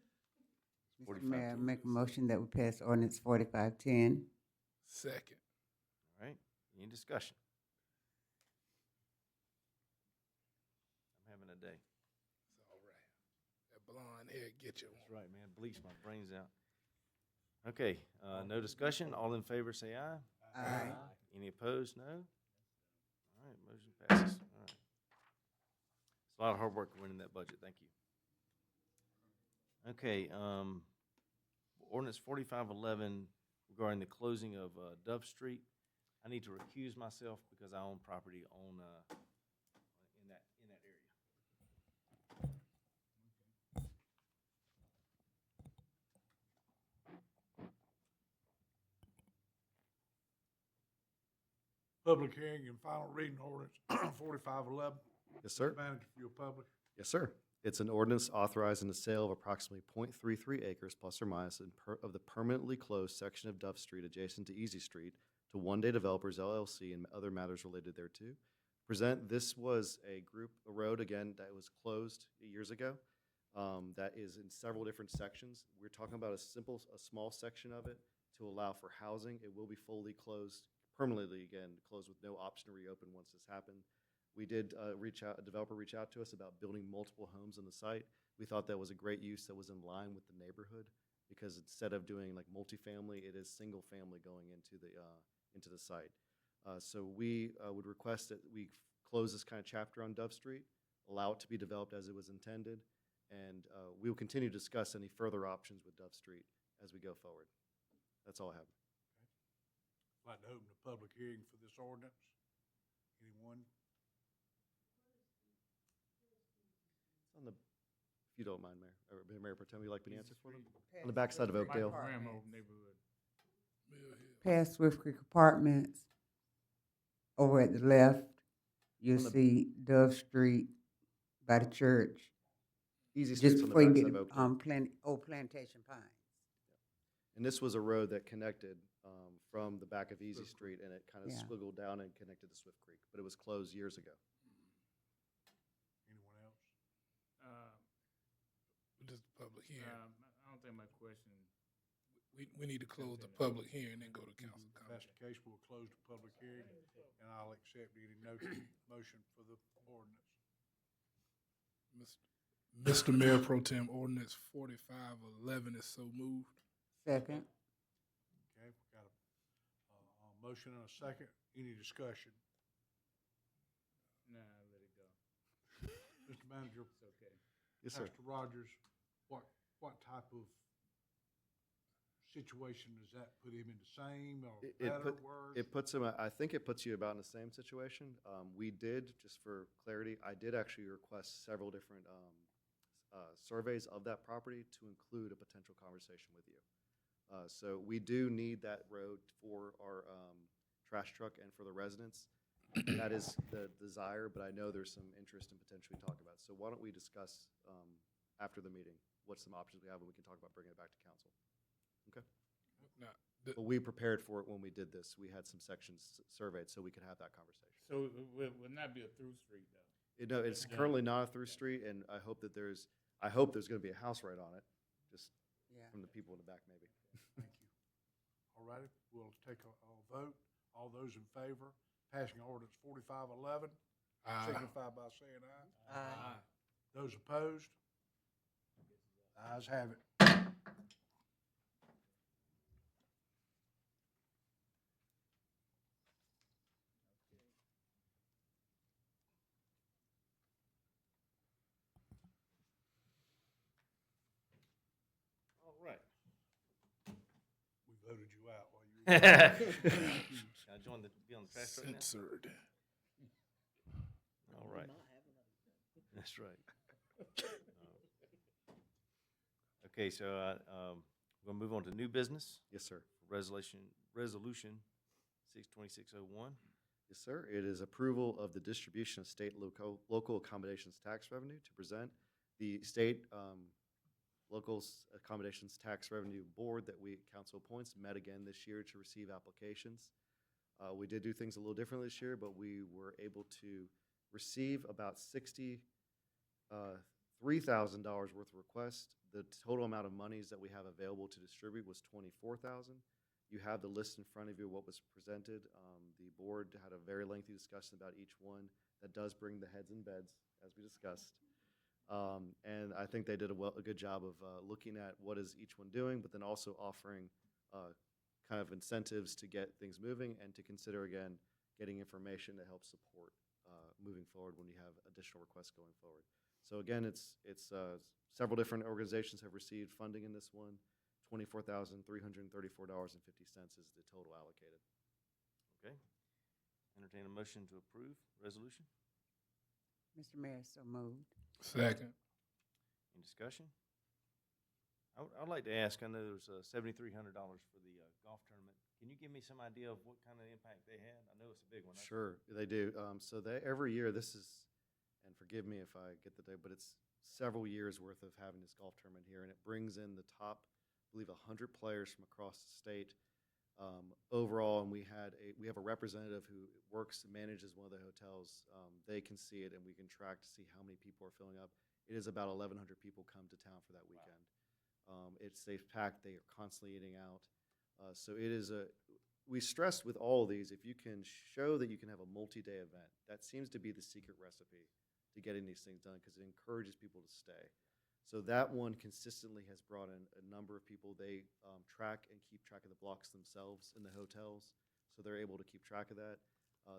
Mr. Mayor, I 4510. make a motion that we pass ordinance 4510. Second. All right, any discussion? I'm having a day. It's all right. That blonde hair get you. That's right, man, bleach my brains out. Okay, no discussion. All in favor, say aye. Aye. Any opposed? No? All right, motion passes. All right. It's a lot of hard work winning that budget. Thank you. Okay, ordinance 4511 regarding the closing of Dove Street. I need to recuse myself because I own property on in that area. Public hearing and final reading ordinance 4511. Yes, sir. Manager, if you'll publish. Yes, sir. It's an ordinance authorizing the sale of approximately .33 acres plus or minus of the permanently closed section of Dove Street adjacent to Easy Street to One Day Developers LLC and other matters related thereto. This was a road, again, that was closed years ago. That is in several different sections. We're talking about a small section of it to allow for housing. It will be fully closed, permanently, again, closed with no option to reopen once this happened. We did a developer reach out to us about building multiple homes on the site. We thought that was a great use that was in line with the neighborhood. because instead of doing like multifamily, it is single family going into the site. So we would request that we close this kind of chapter on Dove Street, allow it to be developed as it was intended, and we will continue to discuss any further options with Dove Street as we go forward. That's all I have. I'd like to open the public hearing for this ordinance. Anyone? On the, if you don't mind, Mayor, or Mayor Pro Tem, would you like me to answer for them? Street. On the backside of Oakdale. Graham neighborhood. Mill Hill. Past Swift Creek Apartments, over at the left, you'll On the- see Dove Street by the church. Easy Just Street's on the before you backside get of to, Oakdale. Plantation Pines. And this was a road that connected from the back of Easy Street, and it kind of Yeah. squiggled down and connected to Swift Creek, but it was closed years ago. Anyone else? This is the public hearing. I don't think my question. We need to close the public hearing and go to council If that's comment. the case, we'll close the public hearing, and I'll accept any motion for the ordinance. Mr. Mayor Pro Tem, ordinance 4511 is so moved. Second. Okay, we got a motion and a second. Any discussion? Nah, let it go. Mr. Manager, It's okay. Yes, sir. Pastor Rogers, what type of situation does that put him in, the same or It better, put- worse? It puts him, I think it puts you about in the same situation. We did, just for clarity, I did actually request several different surveys of that property to include a potential conversation with you. So we do need that road for our trash truck and for the residents. That is the desire, but I know there's some interest in potentially talking about it. So why don't we discuss after the meeting, what some options we have, and we can talk about bringing it back to council. Okay? Now, But we prepared for it when we did this. We had some sections surveyed so we could have that conversation. So it would not be a through street though. No, it's Yeah. currently not a through street, and I hope there's gonna be a house right on it, just Yeah. from the people in the back maybe. Thank you. All righty, we'll take a vote. All those in favor, passing ordinance 4511, signify by saying aye. Aye. Those opposed? Ayes have it. All right. We voted you out while you were. Can I be on the trash truck now? censored. All right. That's right. Okay, so we're gonna move on to new business. Yes, sir. Resolution 62601. Yes, sir. It is approval of the distribution of state local accommodations tax revenue to present. The state local accommodations tax revenue board that council appoints met again this year to receive applications. We did do things a little differently this year, but we were able to receive about $63,000 worth of requests. The total amount of monies that we have available to distribute was $24,000. You have the list in front of you, what was presented. The board had a very lengthy discussion about each one. That does bring the heads in beds, as we discussed. And I think they did a good job of looking at what is each one doing, but then also offering kind of incentives to get things moving and to consider, again, getting information to help support moving forward when you have additional requests going forward. So again, it's several different organizations have received funding in this one. $24,334.50 is the total allocated. Okay. Entertain a motion to approve resolution. Mr. Mayor, so moved. Second. Any discussion? I'd like to ask, I know there was $7,300 for the golf tournament. Can you give me some idea of what kind of impact they had? I know it's a big one. Sure, they do. So every year, this is, and forgive me if I get the date, but it's several years worth of having this golf tournament here, and it brings in the top, I believe, 100 players from across the state. Overall, and we have a representative who works and manages one of the hotels. They can see it, and we can track to see how many people are filling up. It is about 1,100 people come to town for that weekend. It stays packed. They are constantly eating out. So it is we stress with all of these, if you can show that you can have a multi-day event, that seems to be the secret recipe to getting these things done because it encourages people to stay. So that one consistently has brought in a number of people. They track and keep track of the blocks themselves in the hotels, so they're able to keep track of that.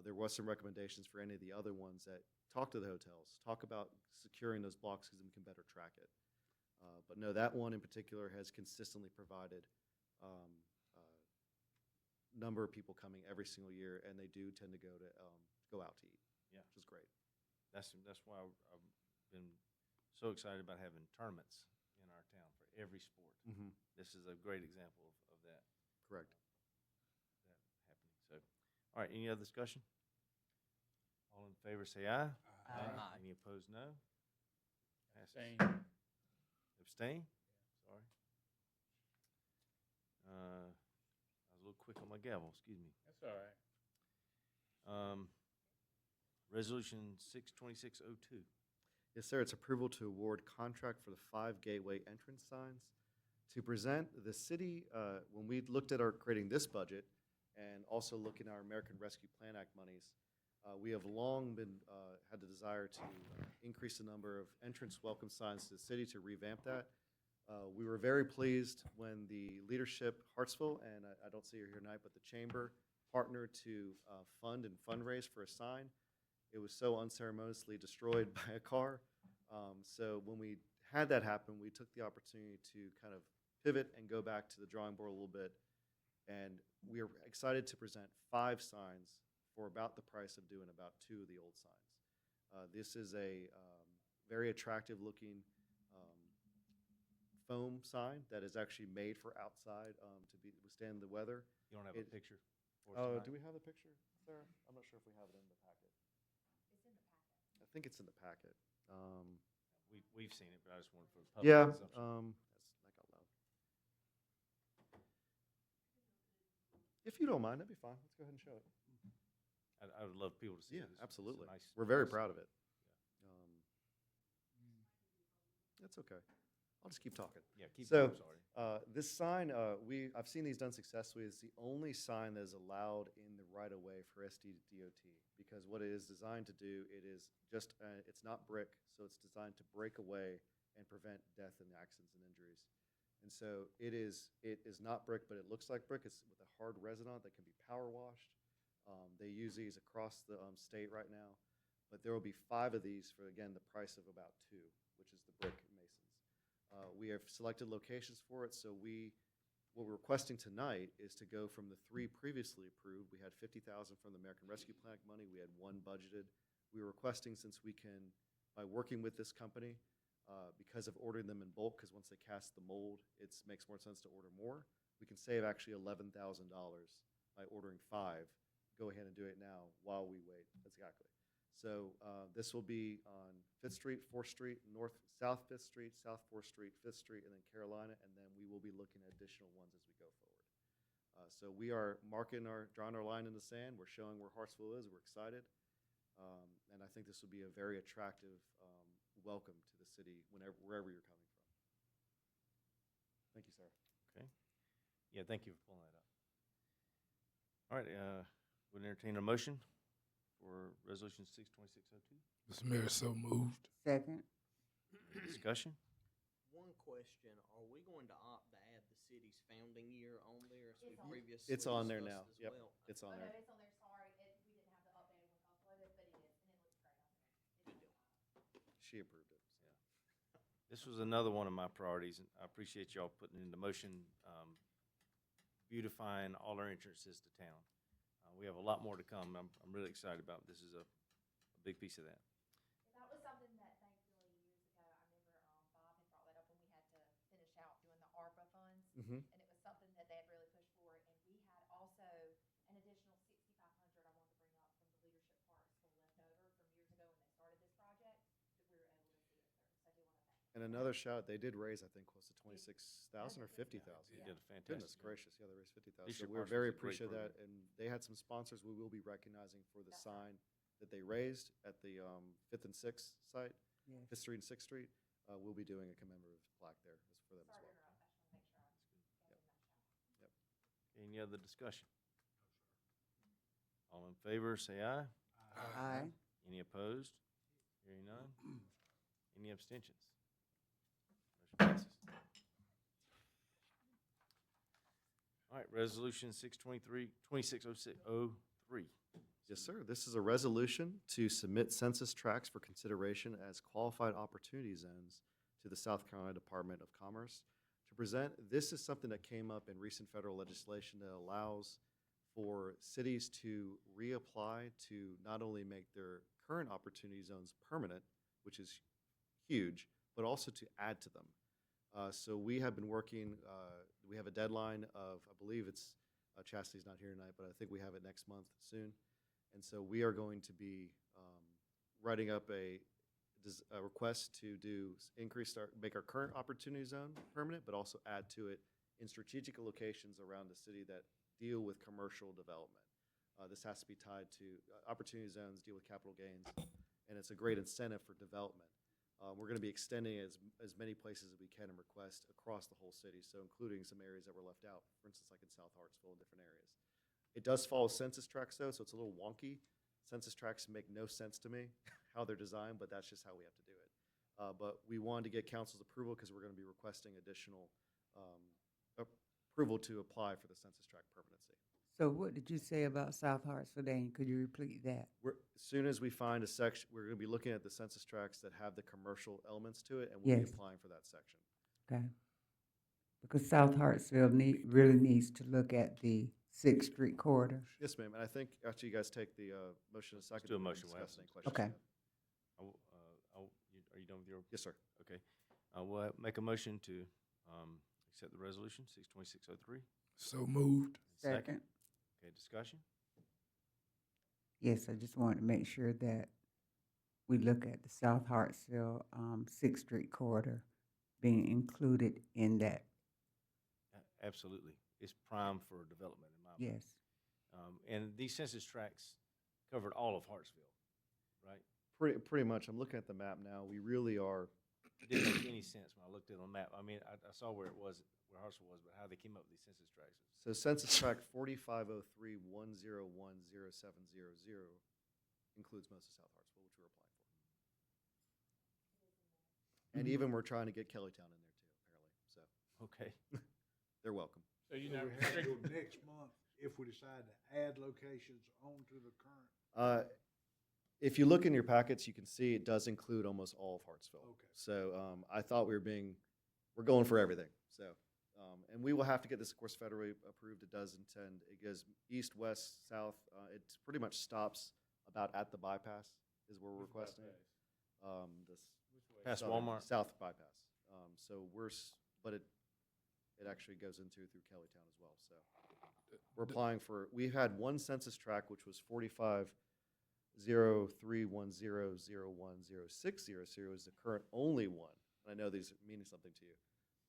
There was some recommendations for any of the other ones that talk to the hotels, talk about securing those blocks because we can better track it. But no, that one in particular has consistently provided number of people coming every single year, and they do tend to go out to eat. Yeah. Which is great. That's why I've been so excited about having tournaments in our town for every sport. Mm-hmm. This is a great example of that Correct. happening. So, all right, any other discussion? All in favor, say aye. Aye. Any opposed, no. Passes. Abstain. Abstain? Sorry. I was a little quick on my gavel, excuse me. That's all right. Resolution 62602. Yes, sir. It's approval to award contract for the 5 gateway entrance signs. To present, the city, when we looked at creating this budget and also looking at our American Rescue Plan Act monies, we have long had the desire to increase the number of entrance welcome signs to the city to revamp that. We were very pleased when the leadership, Hartsville, and I don't see her here tonight, but the chamber partnered to fund and fundraise for a sign. It was so unceremoniously destroyed by a car. So when we had that happen, we took the opportunity to kind of pivot and go back to the drawing board a little bit. And we are excited to present 5 signs for about the price of doing about 2 of the old signs. This is a very attractive looking foam sign that is actually made for outside to withstand the weather. You don't have a picture for us Oh, tonight? do we have the picture, Sarah? I'm not sure if we have it in the packet. It's in the packet. I think it's in the packet. We've seen it, but I just wanted for the public Yeah, consumption. that's like out loud. If you don't mind, that'd be fine. Let's go ahead and show it. I would love people to see Yeah, it. It's a absolutely. nice- We're very nice- proud of it. That's okay. I'll just keep talking. Yeah, keep So, going, sorry. This sign, I've seen these done successfully. It's the only sign that is allowed in the right-of-way for SDDOT, because what it is designed to do, it is just, it's not brick, so it's designed to break away and prevent death and accidents and injuries. And so it is not brick, but it looks like brick. It's with a hard resin on it that can be power washed. They use these across the state right now, but there will be 5 of these for, again, the price of about 2, which is the brick masons. We have selected locations for it, so what we're requesting tonight is to go from the 3 previously approved. We had $50,000 from the American Rescue Plan Act money. We had 1 budgeted. We were requesting, since we can, by working with this company, because of ordering them in bulk, because once they cast the mold, it makes more sense to order more. We can save actually $11,000 by ordering 5. Go ahead and do it now while we wait. Exactly. So this will be on 5th Street, 4th Street, South 5th Street, South 4th Street, 5th Street, and then Carolina, and then we will be looking at additional ones as we go forward. So we are drawing our line in the sand. We're showing where Hartsville is. We're excited. And I think this will be a very attractive welcome to the city wherever you're coming from. Thank you, Sarah. Okay. Yeah, thank you for pulling that up. All right, would entertain a motion for Resolution 62602. Mr. Mayor, so moved. Second. Discussion? One question, are we going to opt to add the city's founding year on there as we It's on. previously It's on there discussed now. as Yep, well? it's on Oh, no, there. it's on there, sorry. We didn't have the updated ones uploaded, but it is, and it looks great on there. It's Good on deal. the She approved it. This was another one of my priorities, and I appreciate y'all putting into motion, beautifying all our entrances to town. We have a lot more to come. I'm really excited about it. This is a big piece of that. That was something that thankfully years ago, I remember Bob had brought that up when we had to finish out doing the ARPA funds. Mm-hmm. And it was something that they had really pushed for. And we had also an additional 6,500 I wanted to bring up from the leadership parts still left over from years ago when they started this project that we were able to see it through. So I do want to thank them. And another shout, they did raise, I think, close to 26,000 or 50,000. You did a fantastic Goodness job. gracious, yeah, they raised 50,000. So Leadership we're Parks very was a great appreciative of that, program. and they had some sponsors we will be recognizing for the That's sign that they raised at the 5th and 6th site, Yes. 5th Street and 6th Street. We'll be doing a commemorative plaque there for them as Sorry to well. interrupt. I just want to make sure I gave them that shout. Any other discussion? All in favor, say aye. Aye. Any opposed? Hearing none. Any abstentions? Passes. All right, resolution 2603. Yes, sir. This is a resolution to submit census tracts for consideration as qualified opportunity zones to the South Carolina Department of Commerce. To present, this is something that came up in recent federal legislation that allows for cities to reapply to not only make their current opportunity zones permanent, which is huge, but also to add to them. So we have been working, we have a deadline of, I believe it's, Chastity's not here tonight, but I think we have it next month soon. And so we are going to be writing up a request to make our current opportunity zone permanent, but also add to it in strategic locations around the city that deal with commercial development. This has to be tied to opportunity zones, deal with capital gains, and it's a great incentive for development. We're going to be extending as many places as we can and request across the whole city, so including some areas that were left out, for instance, like in South Hartsville and different areas. It does follow census tracts though, so it's a little wonky. Census tracts make no sense to me, how they're designed, but that's just how we have to do it. But we wanted to get council's approval because we're going to be requesting additional approval to apply for the census tract permanency. So what did you say about South Hartsville, Dane? Could you repeat that? As soon as we find a section, we're going to be looking at the census tracts that have the commercial elements to it, and we'll be Yes. applying for that section. Okay. Because South Hartsville really needs to look at the 6th Street corridor. Yes, ma'am, and I think after you guys take the motion in a second. do a we can motion. We'll have discuss any some questions Okay. you have. Are you done with your? Yes, sir. Okay. We'll make a motion to accept the resolution, 62603. So moved. Second. Okay, discussion? Yes, I just wanted to make sure that we look at the South Hartsville 6th Street corridor being included in that. Absolutely. It's prime for development, in my opinion. Yes. And these census tracts covered all of Hartsville, right? Pretty much. I'm looking at the map now. We really are. It didn't make any sense when I looked at it on the map. I mean, I saw where it was, where Hartsville was, but how they came up with these census tracts. So census tract 4503-1010700 includes most of South Hartsville, which we're applying for. And even we're trying to get Kellytown in there too, apparently. So Okay. they're welcome. So So you're not we have till restricted. next month if we decide to add locations onto the current. If you look in your packets, you can see it does include almost all of Hartsville. Okay. So I thought we're going for everything. So, and we will have to get this, of course, federally approved. It does intend, it goes east, west, south. It pretty much stops about at the bypass is where we're requesting. This Past southern- Walmart? South bypass. So but it actually goes through Kellytown as well. So we're applying for, we had one census tract, which was 450310010600 is the current only one. And I know these are meaning something to you,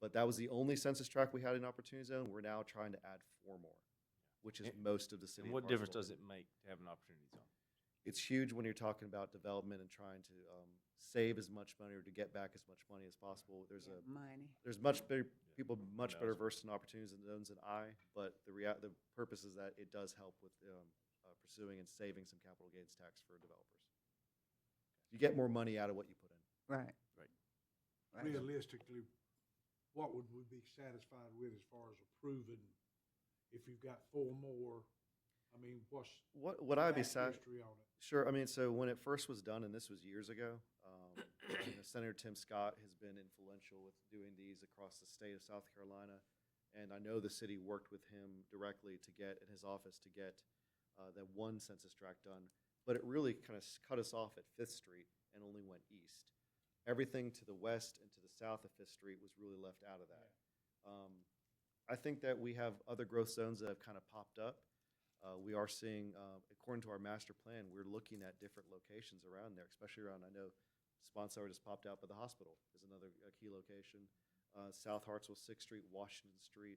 but that was the only census tract we had in Opportunity Zone. We're now trying to add 4 more, which is most of the city. And of what difference Hartsville. does it make to have an opportunity zone? It's huge when you're talking about development and trying to save as much money or to get back as much money as possible. There's Money. much better people, much Who better knows? versed in opportunities zones than I. But the purpose is that it does help with pursuing and saving some capital gains tax for developers. You get more money out of what you put in. Right. Right. Right. Realistically, what would we be satisfied with as far as approving if you've got 4 more? I mean, what's What I'd be back sad. history on it? Sure. I mean, so when it first was done, and this was years ago, Senator Tim Scott has been influential with doing these across the state of South Carolina, and I know the city worked with him directly to get in his office to get that one census tract done. But it really kind of cut us off at 5th Street and only went east. Everything to the west and to the south of 5th Street was really left out of that. I think that we have other growth zones that have kind of popped up. We are seeing, according to our master plan, we're looking at different locations around there, especially around, I know Sponsor just popped out, but the hospital is another key location. South Hartsville, 6th Street, Washington Street,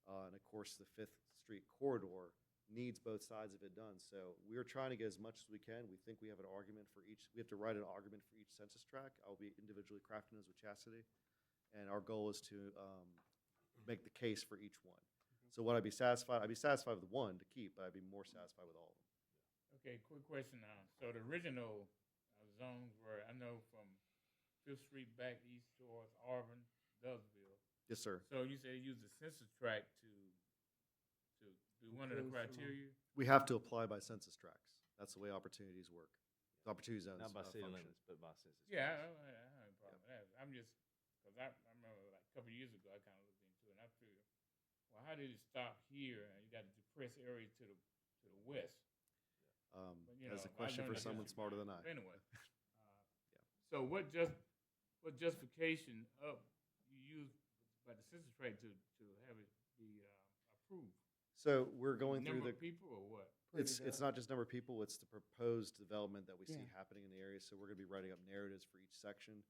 and of course the 5th Street corridor needs both sides of it done. So we're trying to get as much as we can. We think we have an argument for each, we have to write an argument for each census tract. I'll be individually crafting those with Chastity. And our goal is to make the case for each one. So what I'd be satisfied with one to keep, but I'd be more satisfied with all of them. Okay, quick question now. So the original zones were, I know from 5th Street back east towards Auburn, Douglasville. Yes, sir. So you say you use the census tract to be one of the criteria? We have to apply by census tracts. That's the way opportunities work. Opportunity zones Not by city function. limits, but by census. Yeah, I have a problem with that. I'm just, because I remember like a couple of years ago, I kind of looked into it, and I figured, well, how did it stop here, and you got the depressed area to the west? But, you That's know, a question I for learned that someone history smarter now. than I. Anyway, so what justification of you use by the census rate to have it be approved? So we're going through Number the, of people or what? it's not just number of people, it's the proposed development that we see Yeah. happening in the area. So we're gonna be writing up narratives for each section.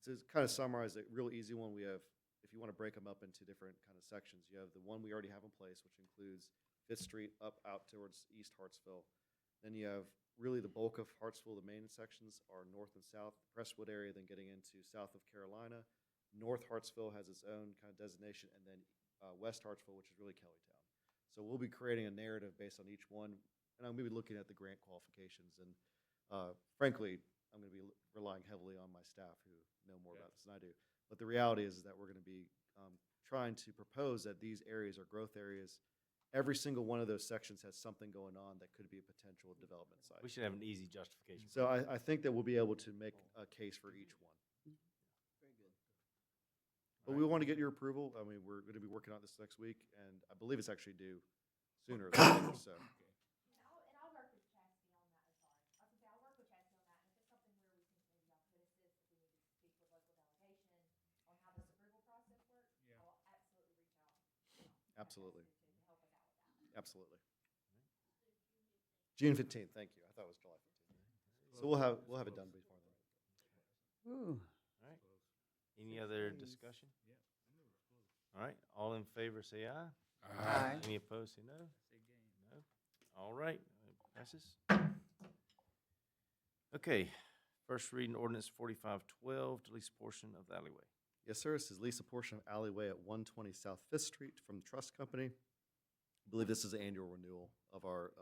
To kind of summarize a real easy one, we have, if you want to break them up into different kind of sections, you have the one we already have in place, which includes Fifth Street up out towards East Hartsville. Then you have really the bulk of Hartsville, the main sections are north and south, Crestwood area, then getting into south of Carolina. North Hartsville has its own kind of designation, and then West Hartsville, which is really Kellytown. So we'll be creating a narrative based on each one, and I'm going to be looking at the grant qualifications. And frankly, I'm going to be relying heavily on my staff who know more about this than I do. But the reality is that we're going to be trying to propose that these areas are growth areas. Every single one of those sections has something going on that could be a potential development site. We should have an easy justification. So I think that we'll be able to make a case for each one. Very good. But we want to get your approval. I mean, we're going to be working on this next week, and I believe it's actually due sooner than later, so. And I'll work with Chastity on that, I'm sorry. I was gonna say, I'll work with Chastity on that, and if it's something where we think maybe y'all could assist, if we need to speak with local delegation on how this approval process works, Yeah. I'll absolutely reach out. Absolutely. To help us out with that. Absolutely. June 15th, thank you. I thought it was July 15th. So we'll have it done before then. Ooh. All right. Any other discussion? All right, all in favor, say aye. Aye. Any opposed, say no. No. All right, passes. Okay, first reading ordinance 4512 to lease a portion of the alleyway. Yes, sir. This is lease a portion of alleyway at 120 South Fifth Street from the trust company. I believe this is an annual renewal of our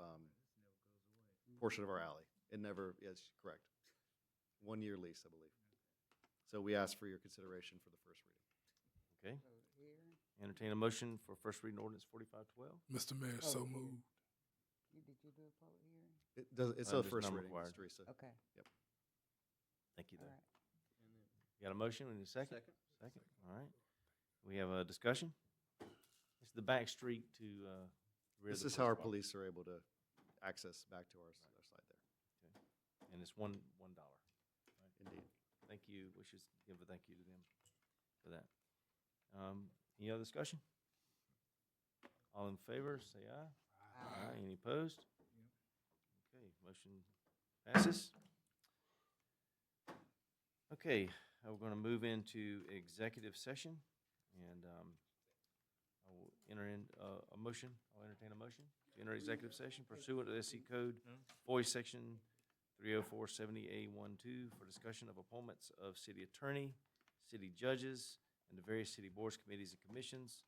portion of our alley. It never, yes, correct. 1 year lease, I believe. So we ask for your consideration for the first reading. Okay, entertain a motion for first reading ordinance 4512. Mr. Mayor, Oh, so here. moved. Did you do a public hearing? It does, it's a There's first none reading, required. Ms. Teresa. Okay, Thank you, all though. right. And then You got a motion, we need a second? second? Second, all right. We have a discussion. It's the back street to, rear This the is how our police police are able to access back to our site there. department. And it's $1. Indeed. Thank you, we should give a thank you to them for that. Any other discussion? All in favor, say aye. Aye. Any opposed? Okay, motion passes. Okay, we're gonna move into executive session, and, I will enter in, a motion, I'll entertain a motion to enter executive session pursuant to SC Code, voice section 30470A12 for discussion of appointments of city attorney, city judges, and the various city boards, committees, and commissions.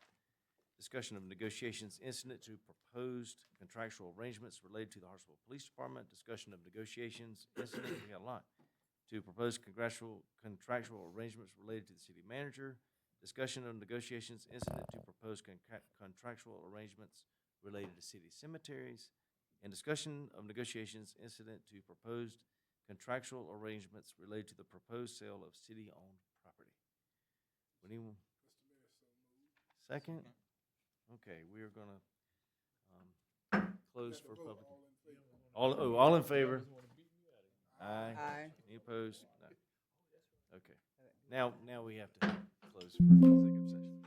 Discussion of negotiations incident to proposed contractual arrangements related to the Hartsville Police Department. Discussion of negotiations incident, we got a lot, to proposed contractual arrangements related to the city manager. Discussion of negotiations incident to proposed contractual arrangements related to city cemeteries. And discussion of negotiations incident to proposed contractual arrangements related to the proposed sale of city-owned property. Would anyone? Second? Okay, we are gonna, close for public. All in favor? Aye. Aye. Any opposed? No. Okay. Now we have to close for executive session.